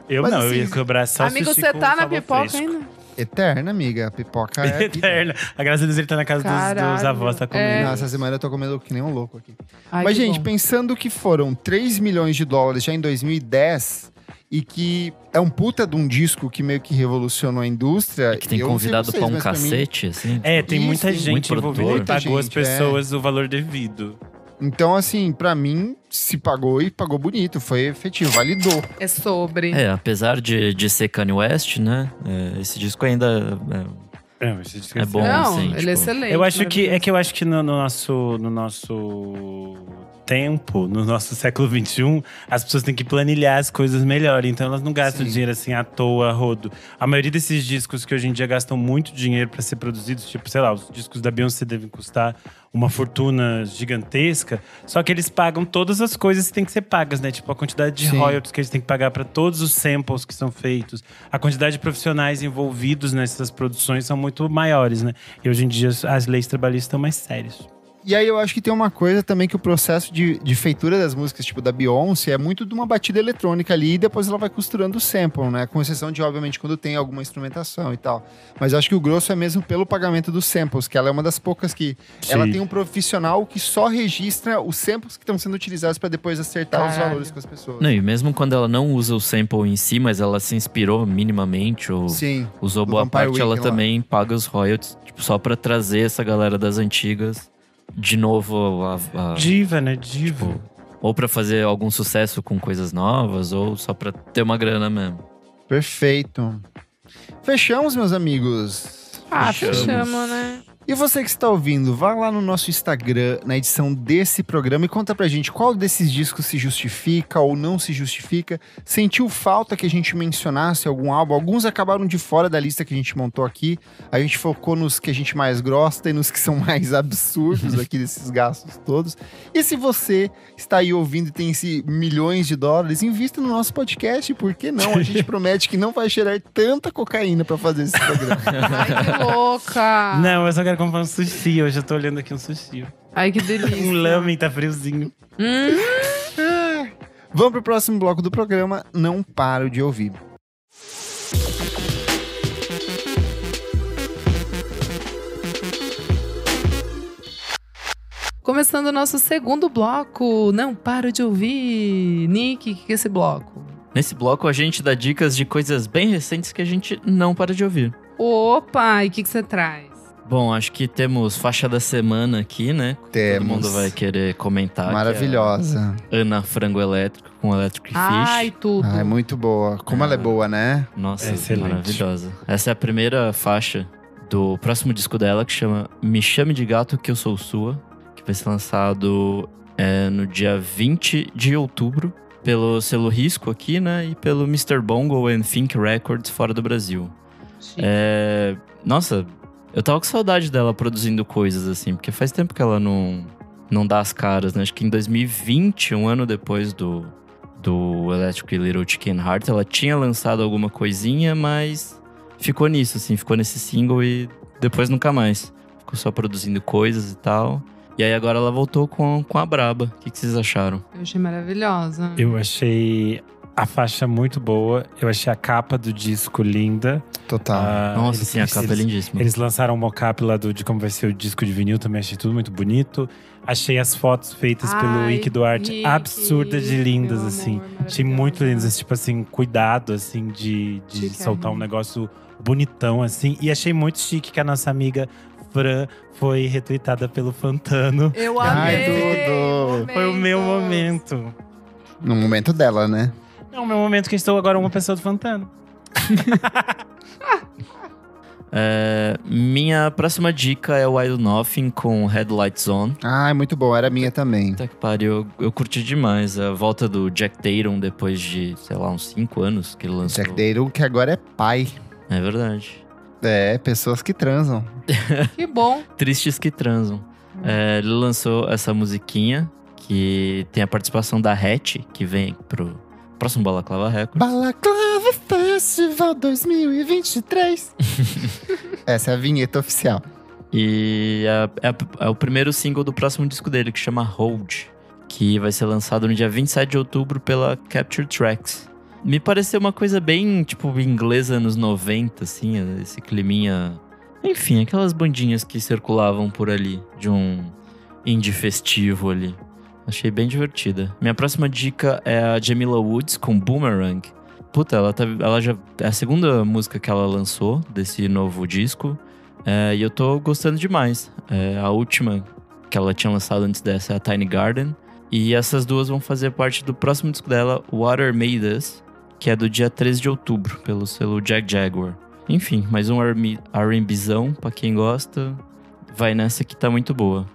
Speaker 3: Eu
Speaker 1: Mas
Speaker 3: não, eu
Speaker 1: assim,
Speaker 3: ia cobrar só
Speaker 2: Amigo,
Speaker 3: sushi
Speaker 2: você
Speaker 3: com
Speaker 2: tá na
Speaker 3: sabor
Speaker 2: pipoca
Speaker 3: fresco.
Speaker 2: ainda?
Speaker 1: Eterna, amiga. A pipoca é vida.
Speaker 3: Eterna. A graça deles ele tá na casa dos
Speaker 2: Caralho.
Speaker 3: avós, tá comendo.
Speaker 2: É.
Speaker 1: Não, essa semana eu tô comendo que nem um louco aqui.
Speaker 2: Ai,
Speaker 1: Mas,
Speaker 2: que
Speaker 1: gente,
Speaker 2: bom.
Speaker 1: pensando que foram 3 milhões de dólares já em 2010 e que é um puta de um disco que meio que revolucionou a indústria.
Speaker 4: Que tem
Speaker 1: eu não sei
Speaker 4: convidado
Speaker 1: vocês,
Speaker 4: pra um
Speaker 1: mas mim-
Speaker 4: cacete, assim.
Speaker 3: É, tem
Speaker 1: Isso,
Speaker 3: muita
Speaker 1: tem
Speaker 3: gente
Speaker 4: muito
Speaker 3: envolvida
Speaker 4: produtor.
Speaker 3: e pagou as
Speaker 1: Muita gente,
Speaker 3: pessoas o valor devido.
Speaker 1: Então, assim, pra mim, se pagou e pagou bonito. Foi efetivo, validou.
Speaker 2: É sobre.
Speaker 4: É, apesar de ser Kanye West, né? Esse disco ainda
Speaker 3: Esse disco
Speaker 4: é bom,
Speaker 2: Não,
Speaker 4: assim.
Speaker 2: ele é
Speaker 4: tipo,
Speaker 2: excelente.
Speaker 3: Eu acho que
Speaker 2: maravilhoso.
Speaker 3: eu acho que no nosso tempo, no nosso século XXI, as pessoas têm que planilhar as coisas melhor. Então elas não gastam
Speaker 1: Sim.
Speaker 3: dinheiro assim à toa, a rodo. A maioria desses discos que hoje em dia gastam muito dinheiro para ser produzidos, tipo, sei lá, os discos da Beyoncé devem custar uma fortuna gigantesca. Só que eles pagam todas as coisas que têm que ser pagas, né? Tipo, a quantidade de
Speaker 1: Sim.
Speaker 3: royalties que eles têm que pagar para todos os samples que são feitos. A quantidade de profissionais envolvidos nessas produções são muito maiores, né? E hoje em dia as leis trabalhistas estão mais sérias.
Speaker 1: E aí eu acho que tem uma coisa também que o processo de feitura das músicas, tipo da Beyoncé, é muito de uma batida eletrônica ali e depois ela vai costurando o sample, né? Com exceção de, obviamente, quando tem alguma instrumentação e tal. Mas eu acho que o grosso é mesmo pelo pagamento dos samples, que ela é uma das poucas que…
Speaker 3: Sim.
Speaker 1: Ela tem um profissional que só registra os samples que estão sendo utilizados para depois acertar os
Speaker 2: Caralho.
Speaker 1: valores com as pessoas.
Speaker 4: Não, e mesmo quando ela não usa o sample em si, mas ela se inspirou minimamente ou
Speaker 1: Sim.
Speaker 4: usou
Speaker 1: do
Speaker 4: boa
Speaker 1: Vampire
Speaker 4: parte, ela
Speaker 1: Weekend lá.
Speaker 4: também paga os royalties, tipo, só pra trazer essa galera das antigas de novo
Speaker 3: Diva, né? Diva.
Speaker 4: tipo, ou pra fazer algum sucesso com coisas novas, ou só pra ter uma grana mesmo.
Speaker 1: Perfeito. Fechamos, meus amigos.
Speaker 2: Ah,
Speaker 4: Fechamos.
Speaker 2: fechamos, né?
Speaker 1: E você que está ouvindo, vá lá no nosso Instagram, na edição desse programa e conta pra gente qual desses discos se justifica ou não se justifica. Sentiu falta que a gente mencionasse algum álbum? Alguns acabaram de fora da lista que a gente montou aqui. A gente focou nos que a gente mais gosta e nos que são mais absurdos aqui desses gastos todos. E se você está aí ouvindo e tem esse milhões de dólares, invista no nosso podcast, por que não? A gente promete que não vai cheirar tanta cocaína pra fazer esse programa.
Speaker 2: Ai, que louca.
Speaker 3: Não, eu só quero comprar um sushi. Hoje eu tô olhando aqui um sushi.
Speaker 2: Ai, que delícia.
Speaker 3: Um lamen, tá friozinho.
Speaker 1: Vamos pro próximo bloco do programa. Não paro de ouvir.
Speaker 2: Começando o nosso segundo bloco. Não paro de ouvir. Nick, o que é esse bloco?
Speaker 4: Nesse bloco, a gente dá dicas de coisas bem recentes que a gente não para de ouvir.
Speaker 2: Opa, e o que você traz?
Speaker 4: Bom, acho que temos faixa da semana aqui, né?
Speaker 1: Temos.
Speaker 4: Todo mundo vai querer comentar.
Speaker 1: Maravilhosa.
Speaker 4: Que é Ana Frango Elétrico com Electric Fish.
Speaker 2: Ai, tudo.
Speaker 1: Ai, muito boa. Como ela é boa, né?
Speaker 4: Nossa,
Speaker 3: É excelente.
Speaker 4: maravilhosa. Essa é a primeira faixa do próximo disco dela, que chama Me Chame de Gato Que Eu Sou Sua, que vai ser lançado no dia 20 de outubro pelo selo Risco aqui, né? E pelo Mr. Bongo and Think Records fora do Brasil.
Speaker 2: Chique.
Speaker 4: Nossa, eu tava com saudade dela produzindo coisas assim, porque faz tempo que ela não não dar as caras, né? Acho que em 2020, um ano depois do Electric Little Chicken Heart, ela tinha lançado alguma coisinha, mas ficou nisso, assim, ficou nesse single e depois nunca mais. Ficou só produzindo coisas e tal. E aí agora ela voltou com a Braba. O que vocês acharam?
Speaker 2: Eu achei maravilhosa.
Speaker 3: Eu achei a faixa muito boa. Eu achei a capa do disco linda.
Speaker 1: Total.
Speaker 4: Nossa, sim, a capa é lindíssima.
Speaker 3: Eles lançaram um mockup lá de como vai ser o disco de vinil. Também achei tudo muito bonito. Achei as fotos feitas pelo Ike Duarte absurdas de lindas, assim. Achei muito lindas, tipo assim, cuidado, assim, de soltar um negócio bonitão, assim. E achei muito chique que a nossa amiga Fran foi retweetada pelo Fantano.
Speaker 2: Eu
Speaker 1: Ai,
Speaker 2: amei!
Speaker 1: tudo.
Speaker 3: Foi o meu momento.
Speaker 1: No momento dela, né?
Speaker 3: É o meu momento que estou agora uma pessoa do Fantano.
Speaker 4: Minha próxima dica é o Wild Nothing com Headlights On.
Speaker 1: Ai, muito bom. Era minha também.
Speaker 4: Puta que pariu, eu curti demais. A volta do Jack Tatum depois de, sei lá, uns 5 anos que ele lançou.
Speaker 1: Jack Tatum, que agora é pai.
Speaker 4: É verdade.
Speaker 1: É, pessoas que transam.
Speaker 2: Que bom.
Speaker 4: Tristes que transam. Ele lançou essa musiquinha que tem a participação da Hatch, que vem pro próximo Balaclava Records.
Speaker 1: Balaclava Festival 2023. Essa é a vinheta oficial.
Speaker 4: E é o primeiro single do próximo disco dele, que chama Hold, que vai ser lançado no dia 27 de outubro pela Capture Tracks. Me pareceu uma coisa bem, tipo, inglesa anos 90, assim, esse climinha. Enfim, aquelas bandinhas que circulavam por ali, de um indie festivo ali. Achei bem divertida. Minha próxima dica é a Jamila Woods com Boomerang. Puta, ela já é a segunda música que ela lançou desse novo disco. E eu tô gostando demais. A última que ela tinha lançado antes dessa é a Tiny Garden. E essas duas vão fazer parte do próximo disco dela, Water Made Us, que é do dia 13 de outubro, pelo selo Jack Jaguar. Enfim, mais um R&Bzão, pra quem gosta. Vai nessa que tá muito boa.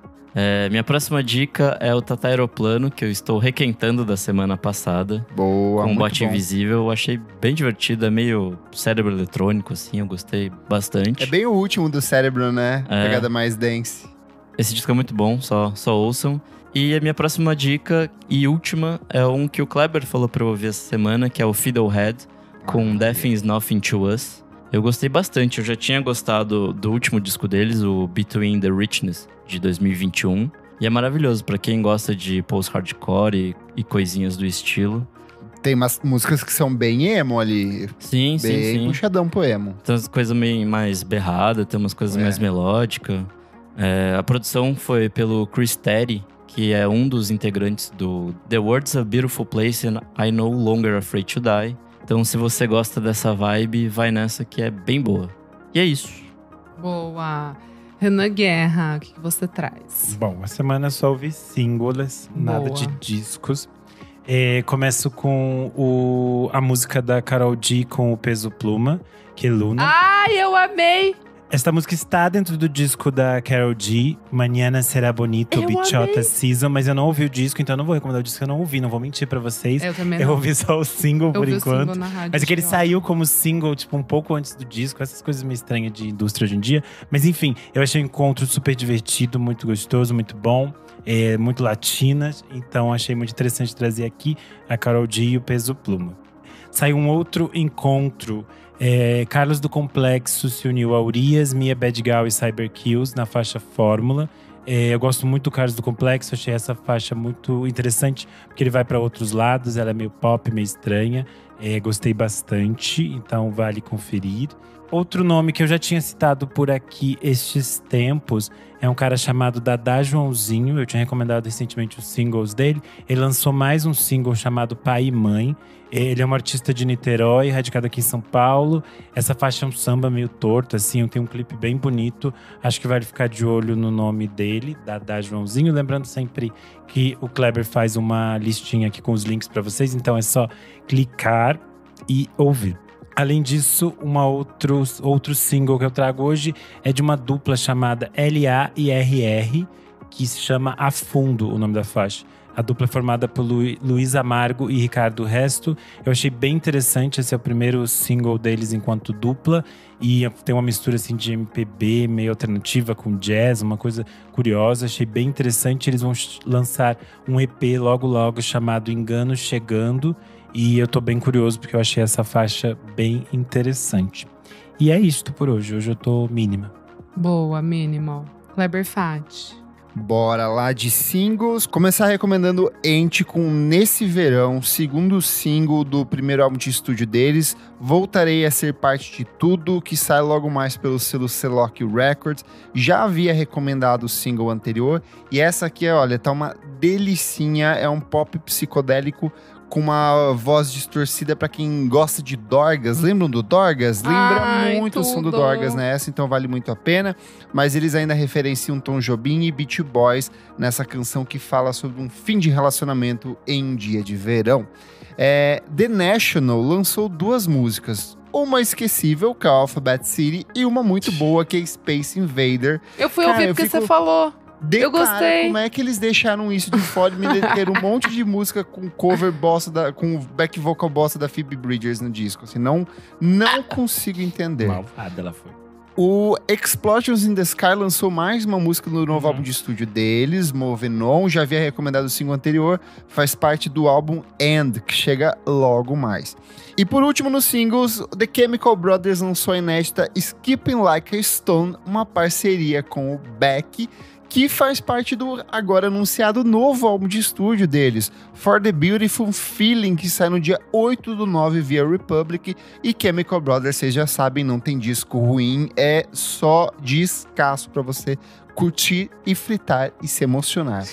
Speaker 4: Minha próxima dica é o Tata Aeroplano, que eu estou requentando da semana passada.
Speaker 1: Boa,
Speaker 4: com
Speaker 1: muito
Speaker 4: Bote
Speaker 1: bom.
Speaker 4: Invisível. Eu achei bem divertido, é meio cérebro eletrônico, assim, eu gostei bastante.
Speaker 1: É bem o último do cérebro, né? Pegada mais dance.
Speaker 4: Esse disco é muito bom, só ouçam. E a minha próxima dica e última é um que o Kleber falou pra eu ouvir essa semana, que é o Fiddlehead, com Death Is Nothing to Us. Eu gostei bastante, eu já tinha gostado do último disco deles, o Between the Richness, de 2021. E é maravilhoso pra quem gosta de post-hardcore e coisinhas do estilo.
Speaker 1: Tem umas músicas que são bem emo ali.
Speaker 4: Sim,
Speaker 1: Bem puxadão pro emo.
Speaker 4: Tem umas coisas meio mais berradas, tem umas coisas mais melódicas. A produção foi pelo Chris Terry, que é um dos integrantes do The World's a Beautiful Place and I No Longer Afraid to Die. Então, se você gosta dessa vibe, vai nessa que é bem boa. E é isso.
Speaker 2: Boa. Renan Guerra, o que você traz?
Speaker 3: Bom, a semana só ouvi singles, nada de discos. Começo com a música da Karol G com o Peso Pluma, que é Luna.
Speaker 2: Ai, eu amei!
Speaker 3: Esta música está dentro do disco da Karol G, Mañana Será Bonito,
Speaker 2: Eu
Speaker 3: Bichota
Speaker 2: amei.
Speaker 3: Season. Mas eu não ouvi o disco, então eu não vou recomendar o disco que eu não ouvi. Não vou mentir pra vocês.
Speaker 2: Eu também
Speaker 3: Eu
Speaker 2: não.
Speaker 3: ouvi só o single por
Speaker 2: Eu vi
Speaker 3: enquanto.
Speaker 2: o single na rádio.
Speaker 3: Mas é que ele
Speaker 2: achei
Speaker 3: saiu como single, tipo, um pouco antes do disco. Essas coisas meio estranhas de indústria hoje em dia. Mas enfim, eu achei o encontro super divertido, muito gostoso, muito bom. Muito latina. Então achei muito interessante trazer aqui a Karol G e o Peso Pluma. Saiu um outro encontro. Carlos do Complexo se uniu a Urias, Mia Bad Gal e Cyber Kills na faixa Fórmula. Eu gosto muito do Carlos do Complexo, achei essa faixa muito interessante, porque ele vai para outros lados, ela é meio pop, meio estranha. Gostei bastante, então vale conferir. Outro nome que eu já tinha citado por aqui estes tempos é um cara chamado Dadá Joãozinho. Eu tinha recomendado recentemente os singles dele. Ele lançou mais um single chamado Pai e Mãe. Ele é um artista de Niterói, radicado aqui em São Paulo. Essa faixa é um samba meio torto, assim. Tem um clipe bem bonito. Acho que vale ficar de olho no nome dele, Dadá Joãozinho. Lembrando sempre que o Kleber faz uma listinha aqui com os links para vocês. Então é só clicar e ouvir. Além disso, outro single que eu trago hoje é de uma dupla chamada LA e RR, que se chama A Fundo, o nome da faixa. A dupla é formada por Luiz Amargo e Ricardo Resto. Eu achei bem interessante, esse é o primeiro single deles enquanto dupla. E tem uma mistura assim de MPB, meio alternativa com jazz, uma coisa curiosa. Achei bem interessante. Eles vão lançar um EP logo chamado Engano Chegando. E eu tô bem curioso porque eu achei essa faixa bem interessante. E é isto por hoje. Hoje eu tô mínima.
Speaker 2: Boa, Minimal. Kleber Fati.
Speaker 1: Bora lá de singles. Começar recomendando Ente com Nesse Verão, segundo single do primeiro álbum de estúdio deles. Voltarei a ser parte de tudo, que sai logo mais pelo selo Celoc Records. Já havia recomendado o single anterior. E essa aqui, olha, tá uma delicinha. É um pop psicodélico com uma voz distorcida pra quem gosta de Dorgas. Lembram do Dorgas? Lembra muito o som do Dorgas nessa, então vale muito a pena. Mas eles ainda referenciam Tom Jobim e Beach Boys nessa canção que fala sobre um fim de relacionamento em um dia de verão. The National lançou 2 músicas. Uma esquecível, que é Alphabet City, e uma muito boa, que é Space Invader.
Speaker 2: Eu fui ouvir porque você falou. Eu gostei.
Speaker 1: Como é que eles deixaram isso de fora de ter um monte de música com cover bossa com back vocal bossa da Phoebe Bridgers no disco? Assim, não consigo entender.
Speaker 3: Malvada ela foi.
Speaker 1: O Explosions in the Sky lançou mais uma música no novo álbum de estúdio deles, Moving On. Já havia recomendado o single anterior, faz parte do álbum End, que chega logo mais. E por último, nos singles, The Chemical Brothers lançou a inédita Skipping Like a Stone, uma parceria com o Beck, que faz parte do agora anunciado novo álbum de estúdio deles, For the Beautiful Feeling, que sai no dia 8/9 via Republic. E Chemical Brothers, vocês já sabem, não tem disco ruim, é só descasso para você curtir e fritar e se emocionar.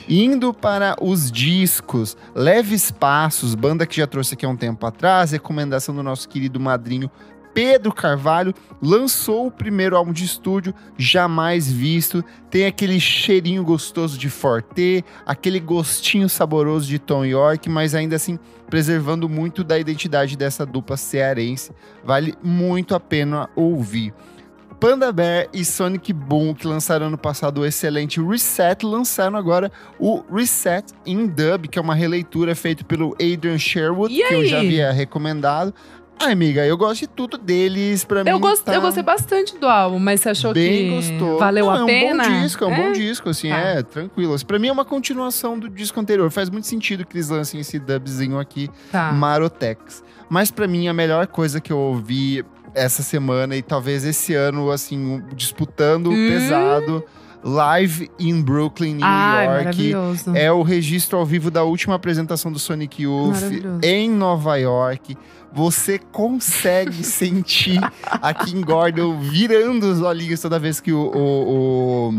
Speaker 1: Indo para os discos, Leves Passos, banda que já trouxe aqui há um tempo atrás, recomendação do nosso querido madrinho Pedro Carvalho, lançou o primeiro álbum de estúdio, Jamais Visto. Tem aquele cheirinho gostoso de Forte, aquele gostinho saboroso de Tom York, mas ainda assim preservando muito da identidade dessa dupla cearense. Vale muito a pena ouvir. Panda Bear e Sonic Boom, que lançaram ano passado o excelente Reset, lançaram agora o Reset in Dub, que é uma releitura feita pelo Adrian Sherwood, que eu já havia recomendado. Amiga, eu gosto de tudo deles, pra mim.
Speaker 2: Eu gostei bastante do álbum, mas você achou que
Speaker 1: gostou.
Speaker 2: Valeu a pena?
Speaker 1: É um bom disco, assim, tranquilo. Pra mim é uma continuação do disco anterior. Faz muito sentido que eles lancem esse dubzinho aqui, Marotex. Mas pra mim, a melhor coisa que eu ouvi essa semana e talvez esse ano, assim, disputando pesado, Live in Brooklyn, New York. É o registro ao vivo da última apresentação do Sonic Youth em Nova York. Você consegue sentir a Kim Gordon virando os olhinhos toda vez que o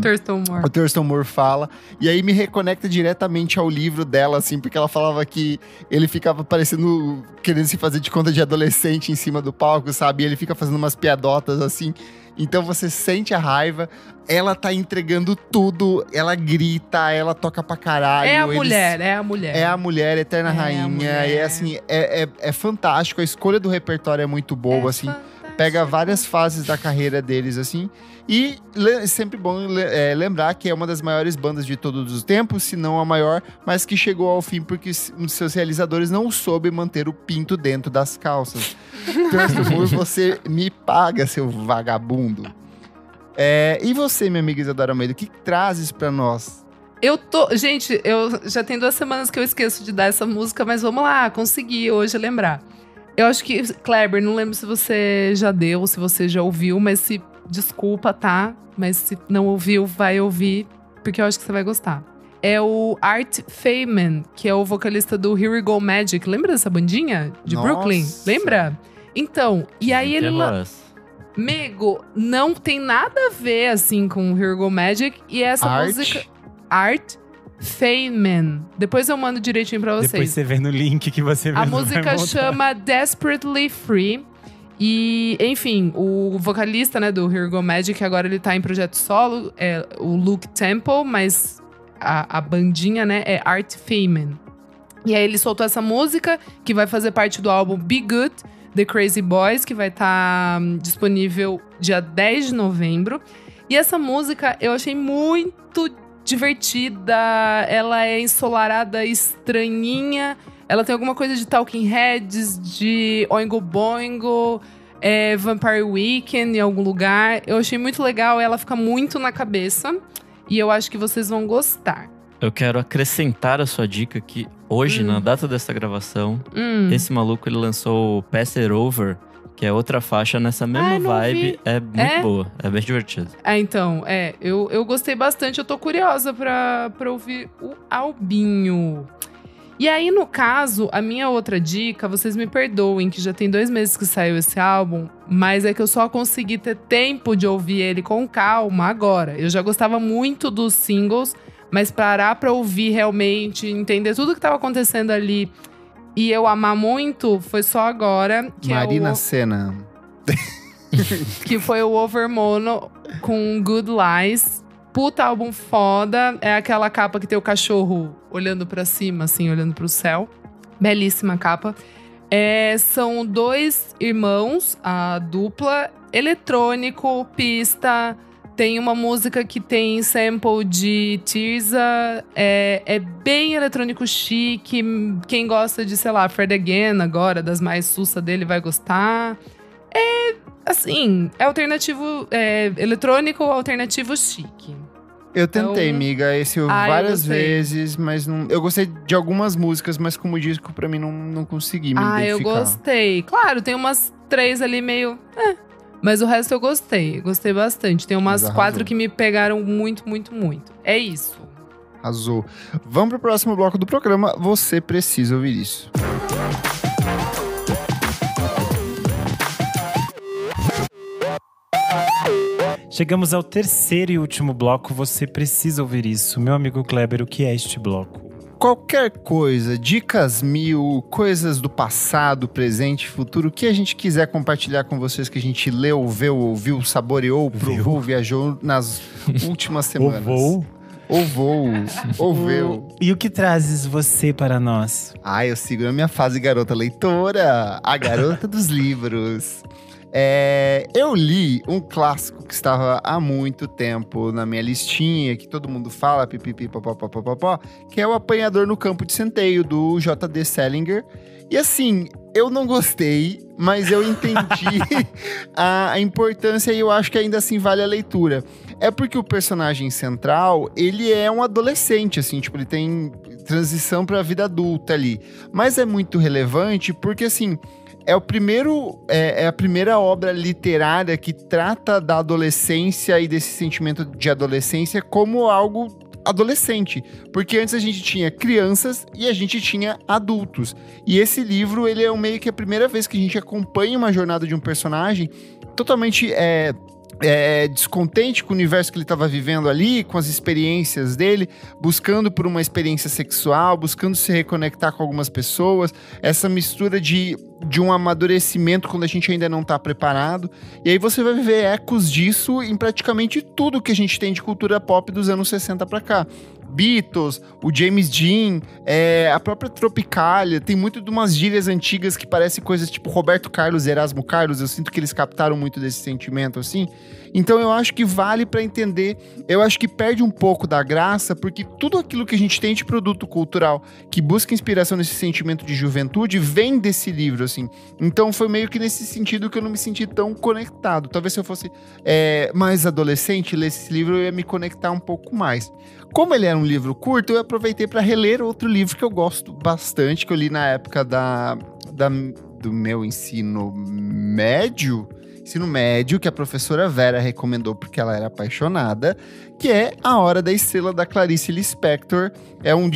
Speaker 1: Thurston Moore fala. E aí me reconecta diretamente ao livro dela, assim, porque ela falava que ele ficava parecendo, querendo se fazer de conta de adolescente em cima do palco, sabe? E ele fica fazendo umas piadotas, assim. Então você sente a raiva, ela tá entregando tudo, ela grita, ela toca pra caralho.
Speaker 2: É a mulher.
Speaker 1: É a mulher, eterna rainha. E assim, é fantástico. A escolha do repertório é muito boa, assim. Pega várias fases da carreira deles, assim. E sempre bom lembrar que é uma das maiores bandas de todos os tempos, se não a maior, mas que chegou ao fim porque um de seus realizadores não soube manter o pinto dentro das calças. Thurston Moore, você me paga, seu vagabundo. E você, minha amiga Isadora Almeida, o que trazes pra nós?
Speaker 2: Gente, eu já tem 2 semanas que eu esqueço de dar essa música, mas vamos lá, consegui hoje lembrar. Eu acho que, Kleber, não lembro se você já deu, se você já ouviu, mas se desculpa, tá? Mas se não ouviu, vai ouvir, porque eu acho que você vai gostar. É o Art Feynman, que é o vocalista do Here We Go Magic. Lembra dessa bandinha de Brooklyn? Lembra? Então, e aí ele... Mego, não tem nada a ver, assim, com Here We Go Magic. E essa música... Art Feynman. Depois eu mando direitinho pra vocês.
Speaker 3: Depois você vê no link que você vê.
Speaker 2: A música chama Desperately Free. E, enfim, o vocalista, né, do Here We Go Magic, agora ele tá em projeto solo, é o Luke Temple, mas a bandinha, né, é Art Feynman. E aí ele soltou essa música, que vai fazer parte do álbum Be Good, The Crazy Boys, que vai estar disponível dia 10 de novembro. E essa música eu achei muito divertida, ela é ensolarada, estranhinha. Ela tem alguma coisa de Talking Heads, de Oingo Boingo, Vampire Weekend em algum lugar. Eu achei muito legal, ela fica muito na cabeça. E eu acho que vocês vão gostar.
Speaker 4: Eu quero acrescentar a sua dica que hoje, na data dessa gravação, esse maluco ele lançou o Pass It Over, que é outra faixa nessa mesma vibe. É muito boa, é bem divertido.
Speaker 2: Então, eu gostei bastante. Eu tô curiosa pra ouvir o Albinho. E aí, no caso, a minha outra dica, vocês me perdoem, que já tem 2 meses que saiu esse álbum, mas é que eu só consegui ter tempo de ouvir ele com calma agora. Eu já gostava muito dos singles, mas parar pra ouvir realmente, entender tudo que tava acontecendo ali e eu amar muito, foi só agora. Que
Speaker 1: Marina Senna.
Speaker 2: Que foi o Overmono com Good Lies. Puta álbum foda. É aquela capa que tem o cachorro olhando pra cima, assim, olhando pro céu. Belíssima capa. São 2 irmãos, a dupla, eletrônico, pista. Tem uma música que tem sample de Tirza. É bem eletrônico chique. Quem gosta de, sei lá, Fred Again agora, das mais sussa dele, vai gostar. Assim, é alternativo, eletrônico alternativo chique.
Speaker 1: Eu tentei, amiga, esse várias vezes, mas não. Eu gostei de algumas músicas, mas como disco, pra mim, não consegui me identificar.
Speaker 2: Eu gostei. Claro, tem umas 3 ali meio. Mas o resto eu gostei. Gostei bastante. Tem umas 4 que me pegaram muito, muito, muito. É isso.
Speaker 1: Arrasou. Vamos pro próximo bloco do programa. Você precisa ouvir isso.
Speaker 3: Chegamos ao terceiro e último bloco. Você precisa ouvir isso. Meu amigo Kleber, o que é este bloco?
Speaker 1: Qualquer coisa, dicas 1000, coisas do passado, presente, futuro, o que a gente quiser compartilhar com vocês que a gente leu, viu, ouviu, saboreou, provou, viajou nas últimas semanas. Ouveu.
Speaker 3: E o que trazes você para nós?
Speaker 1: Eu sigo na minha fase garota leitora, a garota dos livros. Eu li um clássico que estava há muito tempo na minha listinha, que todo mundo fala, pipipipopopopopó, que é O Apanhador no Campo de Centeio, do J.D. Salinger. E assim, eu não gostei, mas eu entendi a importância e eu acho que ainda assim vale a leitura. É porque o personagem central, ele é um adolescente, assim, tipo, ele tem transição para a vida adulta ali. Mas é muito relevante porque, assim, é a primeira obra literária que trata da adolescência e desse sentimento de adolescência como algo adolescente. Porque antes a gente tinha crianças e a gente tinha adultos. E esse livro, ele é meio que a primeira vez que a gente acompanha uma jornada de um personagem totalmente descontente com o universo que ele estava vivendo ali, com as experiências dele, buscando por uma experiência sexual, buscando se reconectar com algumas pessoas, essa mistura de um amadurecimento quando a gente ainda não está preparado. E aí você vai ver ecos disso em praticamente tudo que a gente tem de cultura pop dos anos 60 para cá. Beatles, o James Dean, a própria Tropicália, tem muito de umas gírias antigas que parecem coisas tipo Roberto Carlos, Erasmo Carlos. Eu sinto que eles captaram muito desse sentimento, assim. Então eu acho que vale pra entender. Eu acho que perde um pouco da graça, porque tudo aquilo que a gente tem de produto cultural que busca inspiração nesse sentimento de juventude vem desse livro, assim. Então foi meio que nesse sentido que eu não me senti tão conectado. Talvez se eu fosse mais adolescente, ler esse livro, eu ia me conectar um pouco mais. Como ele era um livro curto, eu aproveitei para reler outro livro que eu gosto bastante, que eu li na época do meu ensino médio, que a professora Vera recomendou porque ela era apaixonada, que é A Hora da Estrela, da Clarice Lispector. É um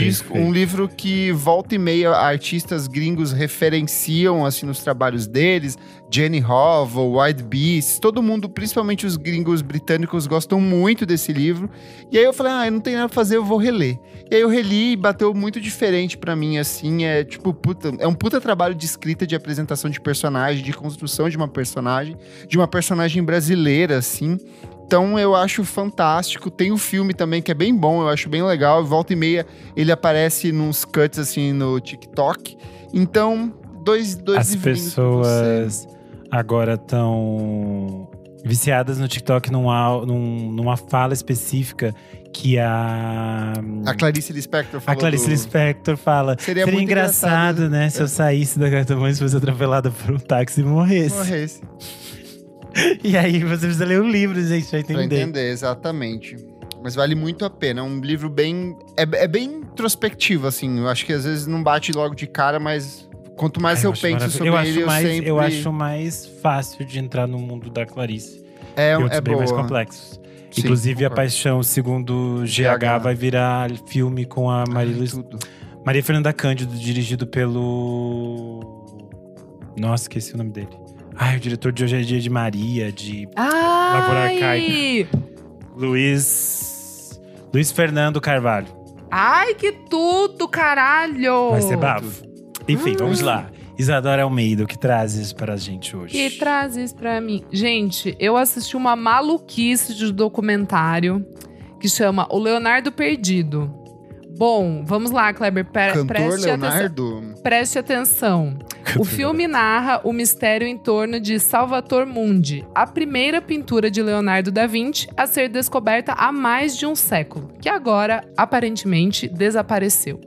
Speaker 1: livro que volta e meia artistas gringos referenciam assim nos trabalhos deles. Jenny Hovell, Wild Beasts, todo mundo, principalmente os gringos britânicos, gostam muito desse livro. E aí eu falei, eu não tenho nada pra fazer, eu vou reler. E aí eu reli e bateu muito diferente pra mim, assim, é um puta trabalho de escrita, de apresentação de personagem, de construção de uma personagem brasileira, assim. Então eu acho fantástico. Tem o filme também, que é bem bom, eu acho bem legal. Volta e meia ele aparece nos cuts, assim, no TikTok. Então, dois
Speaker 3: As
Speaker 1: livrinhos
Speaker 3: pessoas agora estão viciadas no TikTok numa fala específica que
Speaker 1: A Clarice Lispector falou.
Speaker 3: A Clarice Lispector fala.
Speaker 1: Seria muito
Speaker 3: engraçado, né? Se eu saísse da casa da mãe e fosse atropelada por um táxi e morresse. E aí você precisa ler o livro, gente, pra entender.
Speaker 1: Pra entender, exatamente. Mas vale muito a pena. É um livro bem… É bem introspectivo, assim. Eu acho que às vezes não bate logo de cara, mas… Quanto mais eu penso sobre ele,
Speaker 3: eu acho mais fácil de entrar no mundo da Clarice.
Speaker 1: É
Speaker 3: bem
Speaker 1: boa.
Speaker 3: mais complexos.
Speaker 1: Sim,
Speaker 3: Inclusive,
Speaker 1: concordo.
Speaker 3: A Paixão, segundo GH, vai virar filme com a Maria Fernanda Cândido, dirigido pelo… Nossa, esqueci o nome dele. O diretor de Hoje é Dia de Maria, de Lavoura Arcaica. Luiz Fernando Carvalho.
Speaker 2: Ai, que tudo, caralho!
Speaker 3: Vai ser bafo. Enfim, vamos lá. Isadora Almeida, o que trazes para a gente hoje?
Speaker 2: Que trazes pra mim? Gente, eu assisti uma maluquice de documentário que chama O Leonardo Perdido. Bom, vamos lá, Kleber.
Speaker 1: Cantor Leonardo?
Speaker 2: Preste atenção. O filme narra o mistério em torno de Salvator Mundi, a primeira pintura de Leonardo da Vinci a ser descoberta há mais de um século, que agora, aparentemente, desapareceu.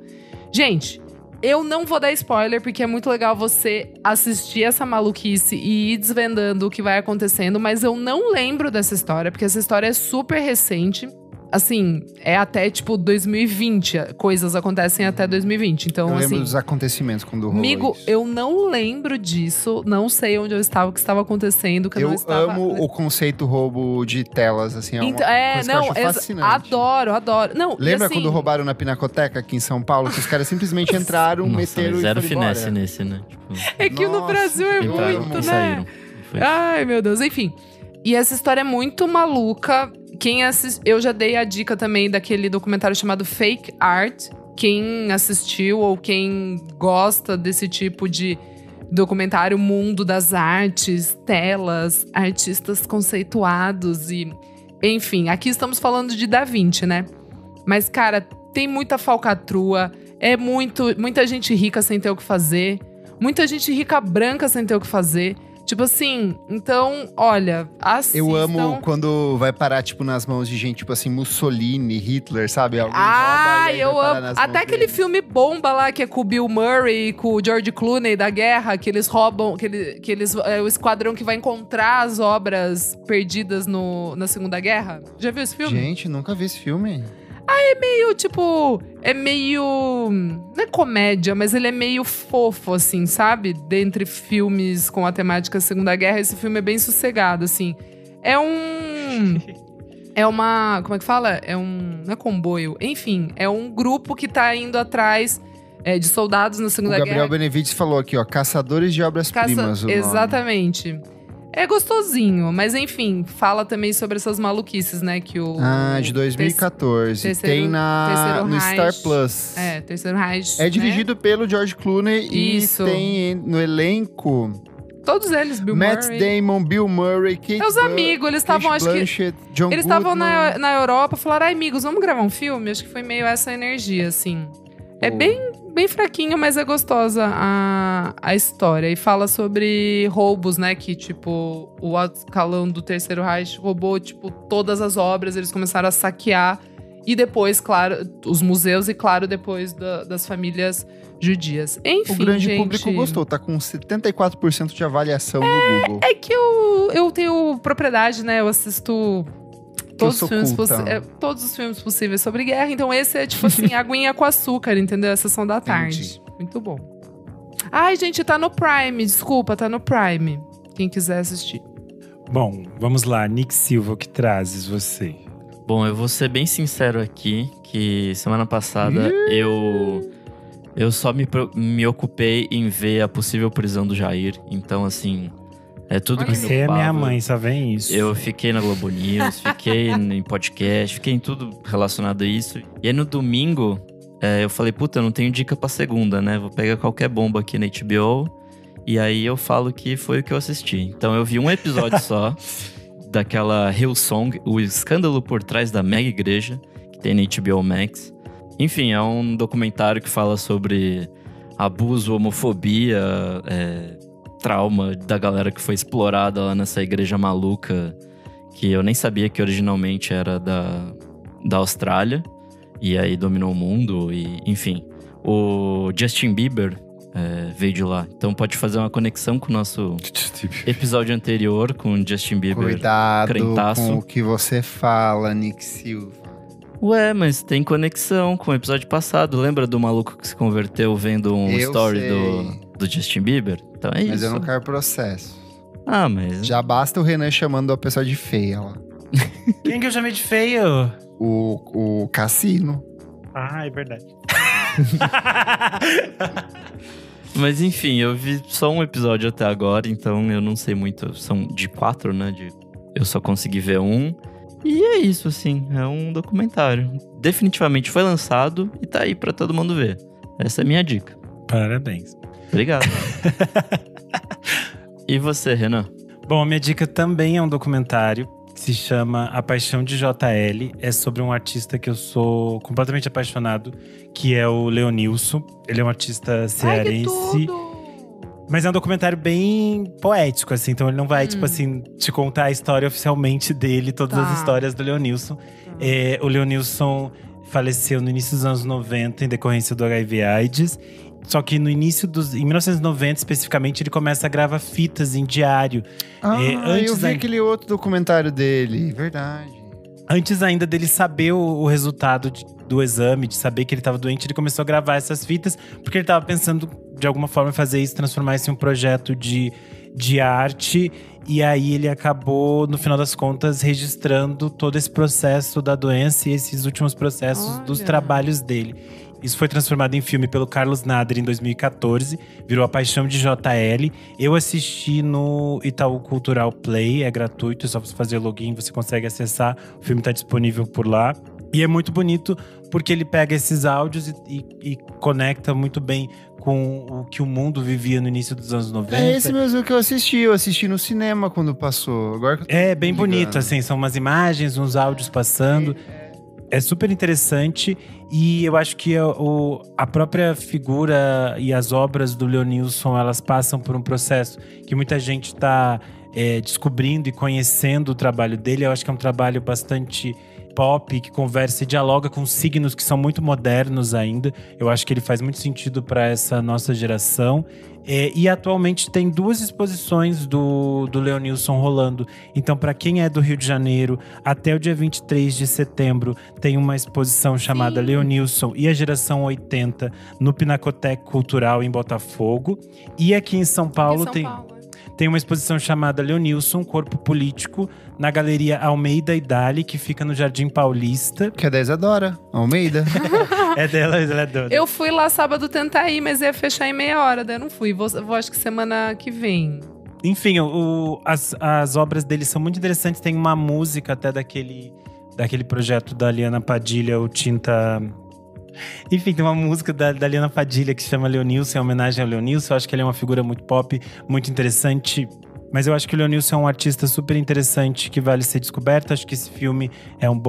Speaker 2: Gente, eu não vou dar spoiler, porque é muito legal você assistir essa maluquice e ir desvendando o que vai acontecendo, mas eu não lembro dessa história, porque essa história é super recente. Assim, é até, 2020. Coisas acontecem até 2020. Então,
Speaker 1: eu lembro dos acontecimentos quando rolou
Speaker 2: amigo,
Speaker 1: isso.
Speaker 2: eu não lembro disso. Não sei onde eu estava, o que estava acontecendo. Que eu não estava…
Speaker 1: amo o conceito roubo de telas, assim.
Speaker 2: Então,
Speaker 1: coisa que eu acho fascinante.
Speaker 2: Adoro. Não,
Speaker 1: Lembra
Speaker 2: assim,
Speaker 1: quando roubaram na Pinacoteca aqui em São Paulo? Que os caras simplesmente entraram, meteram e
Speaker 4: zero
Speaker 1: foram embora.
Speaker 4: finesse nesse, né?
Speaker 2: É que no Brasil é
Speaker 4: entraram
Speaker 2: muito,
Speaker 4: e
Speaker 2: né?
Speaker 4: saíram. Foi.
Speaker 2: Ai, meu Deus. Enfim. E essa história é muito maluca. Eu já dei a dica também daquele documentário chamado Fake Art. Quem assistiu ou quem gosta desse tipo de documentário, mundo das artes, telas, artistas conceituados e… Enfim, aqui estamos falando de Da Vinci, né? Mas, cara, tem muita falcatrua. É muita gente rica sem ter o que fazer. Muita gente rica branca sem ter o que fazer. Tipo assim, então, olha, assistam.
Speaker 1: Eu amo quando vai parar, nas mãos de gente, Mussolini, Hitler, sabe? Alguém
Speaker 2: rouba,
Speaker 1: e aí
Speaker 2: eu amo. Até aquele
Speaker 1: deles.
Speaker 2: filme bomba lá, que é com o Bill Murray e com o George Clooney da guerra, que eles roubam, o esquadrão que vai encontrar as obras perdidas na Segunda Guerra. Já viu esse filme?
Speaker 1: Gente, nunca vi esse filme.
Speaker 2: É meio… Não é comédia, mas ele é meio fofo, assim, sabe? Dentre filmes com a temática Segunda Guerra, esse filme é bem sossegado, assim. É uma… Como é que fala? Não é comboio. Enfim, é um grupo que tá indo atrás de soldados na Segunda Guerra.
Speaker 1: O Gabriel Benevides falou aqui, ó. Caçadores de Obras-Primas, o nome.
Speaker 2: Exatamente. É gostosinho, mas enfim, fala também sobre essas maluquices, né? Que o…
Speaker 1: de 2014. Tem no Star Plus.
Speaker 2: Terceiro Reich.
Speaker 1: É dirigido pelo George Clooney e tem no elenco…
Speaker 2: Todos eles, Bill
Speaker 1: Matt
Speaker 2: Murray.
Speaker 1: Damon, Bill Murray, Kate
Speaker 2: os amigos, eles estavam, acho
Speaker 1: Blanchett, John
Speaker 2: eles estavam
Speaker 1: Goodman.
Speaker 2: na Europa, falaram, amigos, vamos gravar um filme? Acho que foi meio essa energia, assim. É bem fraquinho, mas é gostosa a história. E fala sobre roubos, né? Que, o alto escalão do Terceiro Reich roubou, todas as obras. Eles começaram a saquear. E depois, claro, os museus e, claro, depois das famílias judias. Enfim,
Speaker 1: o grande
Speaker 2: gente,
Speaker 1: público gostou. Tá com 74% de avaliação no Google.
Speaker 2: É que eu tenho propriedade, né? Eu assisto… Todos os filmes possíveis sobre guerra. Então esse é aguinha com açúcar, entendeu? A sessão da tarde. Muito bom. Ai, gente, tá no Prime. Desculpa, tá no Prime. Quem quiser assistir.
Speaker 3: Bom, vamos lá. Nick Silva, o que trazes você?
Speaker 4: Bom, eu vou ser bem sincero aqui, que semana passada eu só me ocupei em ver a possível prisão do Jair. Então, assim… É tudo que me
Speaker 3: Você
Speaker 4: ocupava.
Speaker 3: É minha mãe, só vem isso.
Speaker 4: Eu fiquei na Globo News, fiquei em podcast, fiquei em tudo relacionado a isso. E aí no domingo, eu falei, puta, eu não tenho dica pra segunda, né? Vou pegar qualquer bomba aqui na HBO. E aí eu falo que foi o que eu assisti. Então eu vi um episódio só daquela Hillsong, o escândalo por trás da mega igreja, que tem na HBO Max. Enfim, é um documentário que fala sobre abuso, homofobia, trauma da galera que foi explorada lá nessa igreja maluca, que eu nem sabia que originalmente era da Austrália, e aí dominou o mundo, e enfim. O Justin Bieber veio de lá, então pode fazer uma conexão com o nosso episódio anterior, com o Justin Bieber.
Speaker 1: Cuidado
Speaker 4: crentaço.
Speaker 1: com o que você fala, Nick Silva.
Speaker 4: Ué, mas tem conexão com o episódio passado. Lembra do maluco que se converteu vendo um
Speaker 1: Eu
Speaker 4: story
Speaker 1: sei.
Speaker 4: do Justin Bieber? Então é
Speaker 1: Mas
Speaker 4: isso.
Speaker 1: eu não quero processo.
Speaker 4: Ah, mas...
Speaker 1: Já basta o Renan chamando a pessoa de feia lá.
Speaker 3: Quem que eu chamei de feio?
Speaker 1: O Cassino.
Speaker 3: Ah, é verdade.
Speaker 4: Mas enfim, eu vi só um episódio até agora, então eu não sei muito. São de 4, né? Eu só consegui ver um. E é isso, assim. É um documentário. Definitivamente foi lançado e tá aí pra todo mundo ver. Essa é a minha dica.
Speaker 3: Parabéns.
Speaker 4: Obrigado. E você, Renan?
Speaker 3: Bom, a minha dica também é um documentário que se chama A Paixão de JL. É sobre um artista que eu sou completamente apaixonado, que é o Leonilson. Ele é um artista cearense.
Speaker 2: Ai, que tudo!
Speaker 3: Mas é um documentário bem poético, assim. Então ele não vai, tipo assim, te contar a história oficialmente dele, todas as histórias do Leonilson. O Leonilson faleceu no início dos anos 90 em decorrência do HIV/AIDS. Só que no início em 1990, especificamente, ele começa a gravar fitas em diário.
Speaker 1: Eu vi aquele outro documentário dele, verdade.
Speaker 3: Antes ainda dele saber o resultado do exame, de saber que ele estava doente, ele começou a gravar essas fitas, porque ele estava pensando, de alguma forma, fazer isso, transformar isso em um projeto de arte. E aí ele acabou, no final das contas, registrando todo esse processo da doença e esses últimos processos dos trabalhos dele. Isso foi transformado em filme pelo Carlos Nader em 2014, virou A Paixão de JL. Eu assisti no Itaú Cultural Play, é gratuito, é só você fazer login, você consegue acessar. O filme está disponível por lá. E é muito bonito porque ele pega esses áudios e conecta muito bem com o que o mundo vivia no início dos anos 90.
Speaker 1: É esse mesmo que eu assisti no cinema quando passou. Agora que eu tô
Speaker 3: É bem
Speaker 1: ligando.
Speaker 3: bonito, assim, são umas imagens, uns áudios passando. É super interessante e eu acho que a própria figura e as obras do Leonilson, elas passam por um processo que muita gente está descobrindo e conhecendo o trabalho dele. Eu acho que é um trabalho bastante pop, que conversa e dialoga com signos que são muito modernos ainda. Eu acho que ele faz muito sentido para essa nossa geração. E atualmente tem 2 exposições do Leonilson rolando. Então, para quem é do Rio de Janeiro, até o dia 23 de setembro, tem uma exposição chamada Leonilson e a Geração 80 no Pinacoteca Cultural em Botafogo. E aqui em São Paulo tem uma exposição chamada Leonilson, Corpo Político, na Galeria Almeida e Dali, que fica no Jardim Paulista.
Speaker 1: Que é da Isadora Almeida.
Speaker 3: É dela, ela é doida.
Speaker 2: Eu fui lá sábado tentar ir, mas ia fechar em meia hora, daí eu não fui. Vou acho que semana que vem.
Speaker 3: Enfim, as obras dele são muito interessantes. Tem uma música até daquele projeto da Liana Padilha, o Tinta... Enfim, tem uma música da Liana Padilha que se chama Leonilson, em homenagem ao Leonilson. Eu acho que ele é uma figura muito pop, muito interessante. Mas eu acho que o Leonilson é um artista super interessante que vale ser descoberto. Acho que esse filme é uma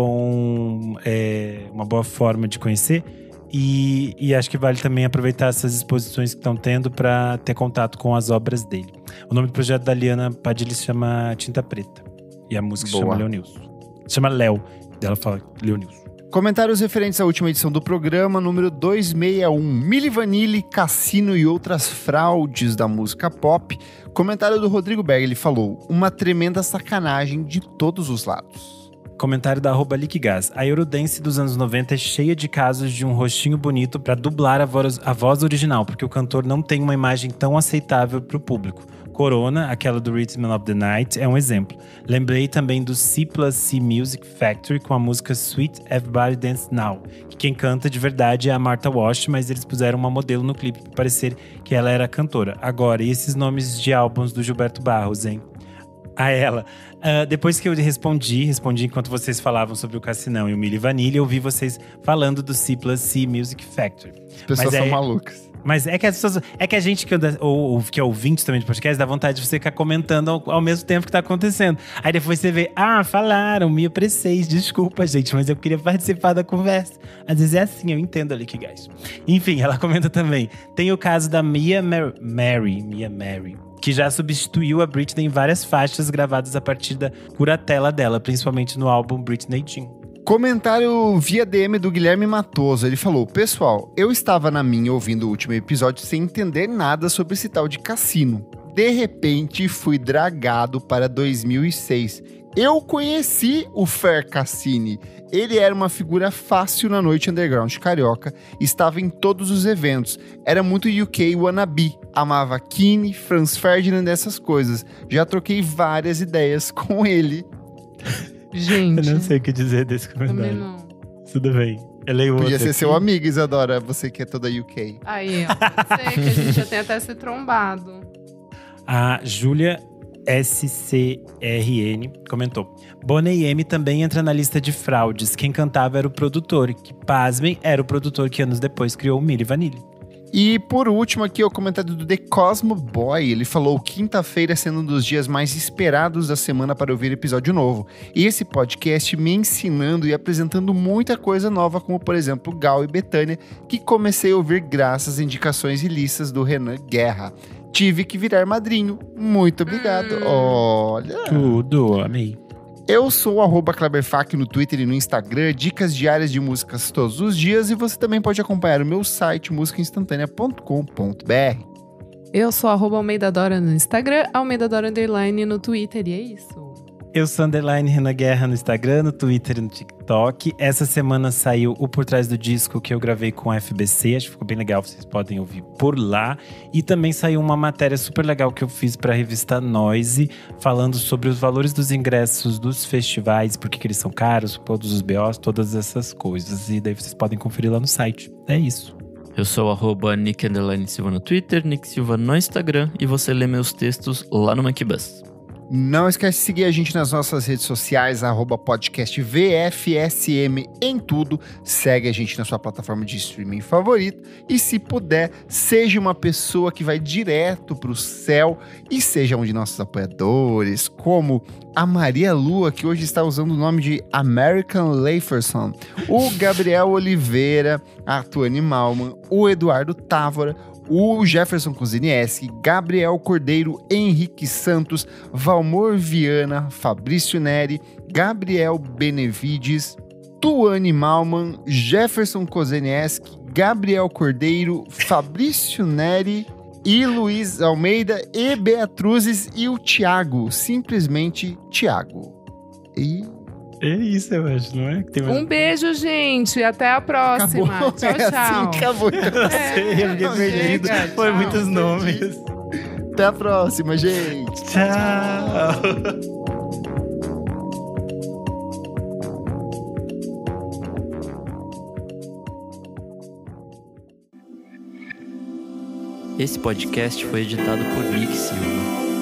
Speaker 3: boa forma de conhecer. E acho que vale também aproveitar essas exposições que estão tendo para ter contato com as obras dele. O nome do projeto da Liana Padilha se chama Tinta Preta. E a música se chama Leonilson. Se chama Léo. Ela fala Leonilson.
Speaker 1: Comentários referentes à última edição do programa, número 261. Milli Vanilli, Cassino e outras fraudes da música pop. Comentário do Rodrigo Berg, ele falou: uma tremenda sacanagem de todos os lados.
Speaker 3: Comentário da @liquigás. A Eurodance dos anos 90 é cheia de casos de um rostinho bonito pra dublar a voz original, porque o cantor não tem uma imagem tão aceitável pro público. Corona, aquela do Rhythm of the Night, é um exemplo. Lembrei também do C+C Music Factory com a música Sweet Everybody Dance Now, que quem canta de verdade é a Martha Wash, mas eles puseram uma modelo no clipe para parecer que ela era cantora. Agora, e esses nomes de álbuns do Gilberto Barros, hein? A ela. Depois que eu respondi enquanto vocês falavam sobre o Cassinão e o Milli Vanilli, eu ouvi vocês falando do C+C Music Factory.
Speaker 1: As pessoas são malucas.
Speaker 3: Mas é que as pessoas. É que a gente que é ouvinte também de podcast dá vontade de você ficar comentando ao mesmo tempo que tá acontecendo. Aí depois você vê, falaram, me apressei, desculpa, gente, mas eu queria participar da conversa. Às vezes é assim, eu entendo ali que guys. Enfim, ela comenta também. Tem o caso da Mia Mary. que já substituiu a Britney em várias faixas gravadas a partir da curatela dela, principalmente no álbum Britney Jean.
Speaker 1: Comentário via DM do Guilherme Matoso. Ele falou: pessoal, eu estava na minha ouvindo o último episódio sem entender nada sobre esse tal de cassino. De repente, fui dragado para 2006. Eu conheci o Fer Cassini. Ele era uma figura fácil na noite underground carioca, estava em todos os eventos, era muito UK wannabe, amava Keane, Franz Ferdinand, essas coisas. Já troquei várias ideias com ele.
Speaker 2: Gente.
Speaker 3: Eu não sei o que dizer desse
Speaker 2: Também
Speaker 3: comentário.
Speaker 2: não.
Speaker 3: Tudo bem. Eu leio
Speaker 1: Podia
Speaker 3: outro
Speaker 1: ser
Speaker 3: aqui.
Speaker 1: seu amigo, Isadora, você que é toda UK.
Speaker 2: Aí, ó. Pode ser que a gente já tenha até se trombado.
Speaker 3: A Júlia SCRN comentou: Boney M também entra na lista de fraudes. Quem cantava era o produtor, que, pasmem, era o produtor que anos depois criou o Milli Vanilli.
Speaker 1: E por último aqui o comentário do The Cosmo Boy. Ele falou: quinta-feira sendo um dos dias mais esperados da semana para ouvir episódio novo. E esse podcast me ensinando e apresentando muita coisa nova, como por exemplo Gal e Betânia, que comecei a ouvir graças às indicações e listas do Renan Guerra. Tive que virar madrinho. Muito obrigado. Olha.
Speaker 3: Tudo, amei.
Speaker 1: Eu sou o @KleberFak no Twitter e no Instagram, dicas diárias de músicas todos os dias, e você também pode acompanhar o meu site musicainstantanea.com.br.
Speaker 2: Eu sou @AlmeidaDora no Instagram, AlmeidaDora _ no Twitter, e é isso.
Speaker 3: Eu sou underline Renan Guerra no Instagram, no Twitter e no TikTok. Essa semana saiu o Por Trás do Disco que eu gravei com a FBC. Acho que ficou bem legal, vocês podem ouvir por lá. E também saiu uma matéria super legal que eu fiz para a revista Noise, falando sobre os valores dos ingressos dos festivais, por que eles são caros, todos os BOs, todas essas coisas. E daí vocês podem conferir lá no site. É isso.
Speaker 4: Eu sou @Nick_Silva no Twitter, Nick Silva no Instagram, e você lê meus textos lá no Monkey Bus.
Speaker 1: Não esquece de seguir a gente nas nossas redes sociais, @podcastvfsm em tudo. Segue a gente na sua plataforma de streaming favorito. E se puder, seja uma pessoa que vai direto pro céu e seja um de nossos apoiadores, como a Maria Lua, que hoje está usando o nome de American Leiferson, o Gabriel Oliveira, a Tuane Malman, o Eduardo Távora, o Jefferson Kuzinieski, Gabriel Cordeiro, Henrique Santos, Valmor Viana, Fabrício Neri, Gabriel Benevides, Tuane Malman, Jefferson Kuzinieski, Gabriel Cordeiro, Fabrício Neri e Luiz Almeida e Beatruzes e o Thiago, simplesmente Thiago. E
Speaker 3: É isso, eu acho, não é? Tem
Speaker 2: Um beijo, gente. Até a próxima.
Speaker 1: acabou.
Speaker 2: Tchau,
Speaker 1: É
Speaker 2: tchau.
Speaker 1: assim, acabou.
Speaker 3: Eu sei, eu fiquei perdido.
Speaker 2: chega,
Speaker 3: Foi
Speaker 2: tchau.
Speaker 3: muitos nomes.
Speaker 1: Até a próxima, gente.
Speaker 3: Tchau.
Speaker 4: Esse podcast foi editado por Nick Silva.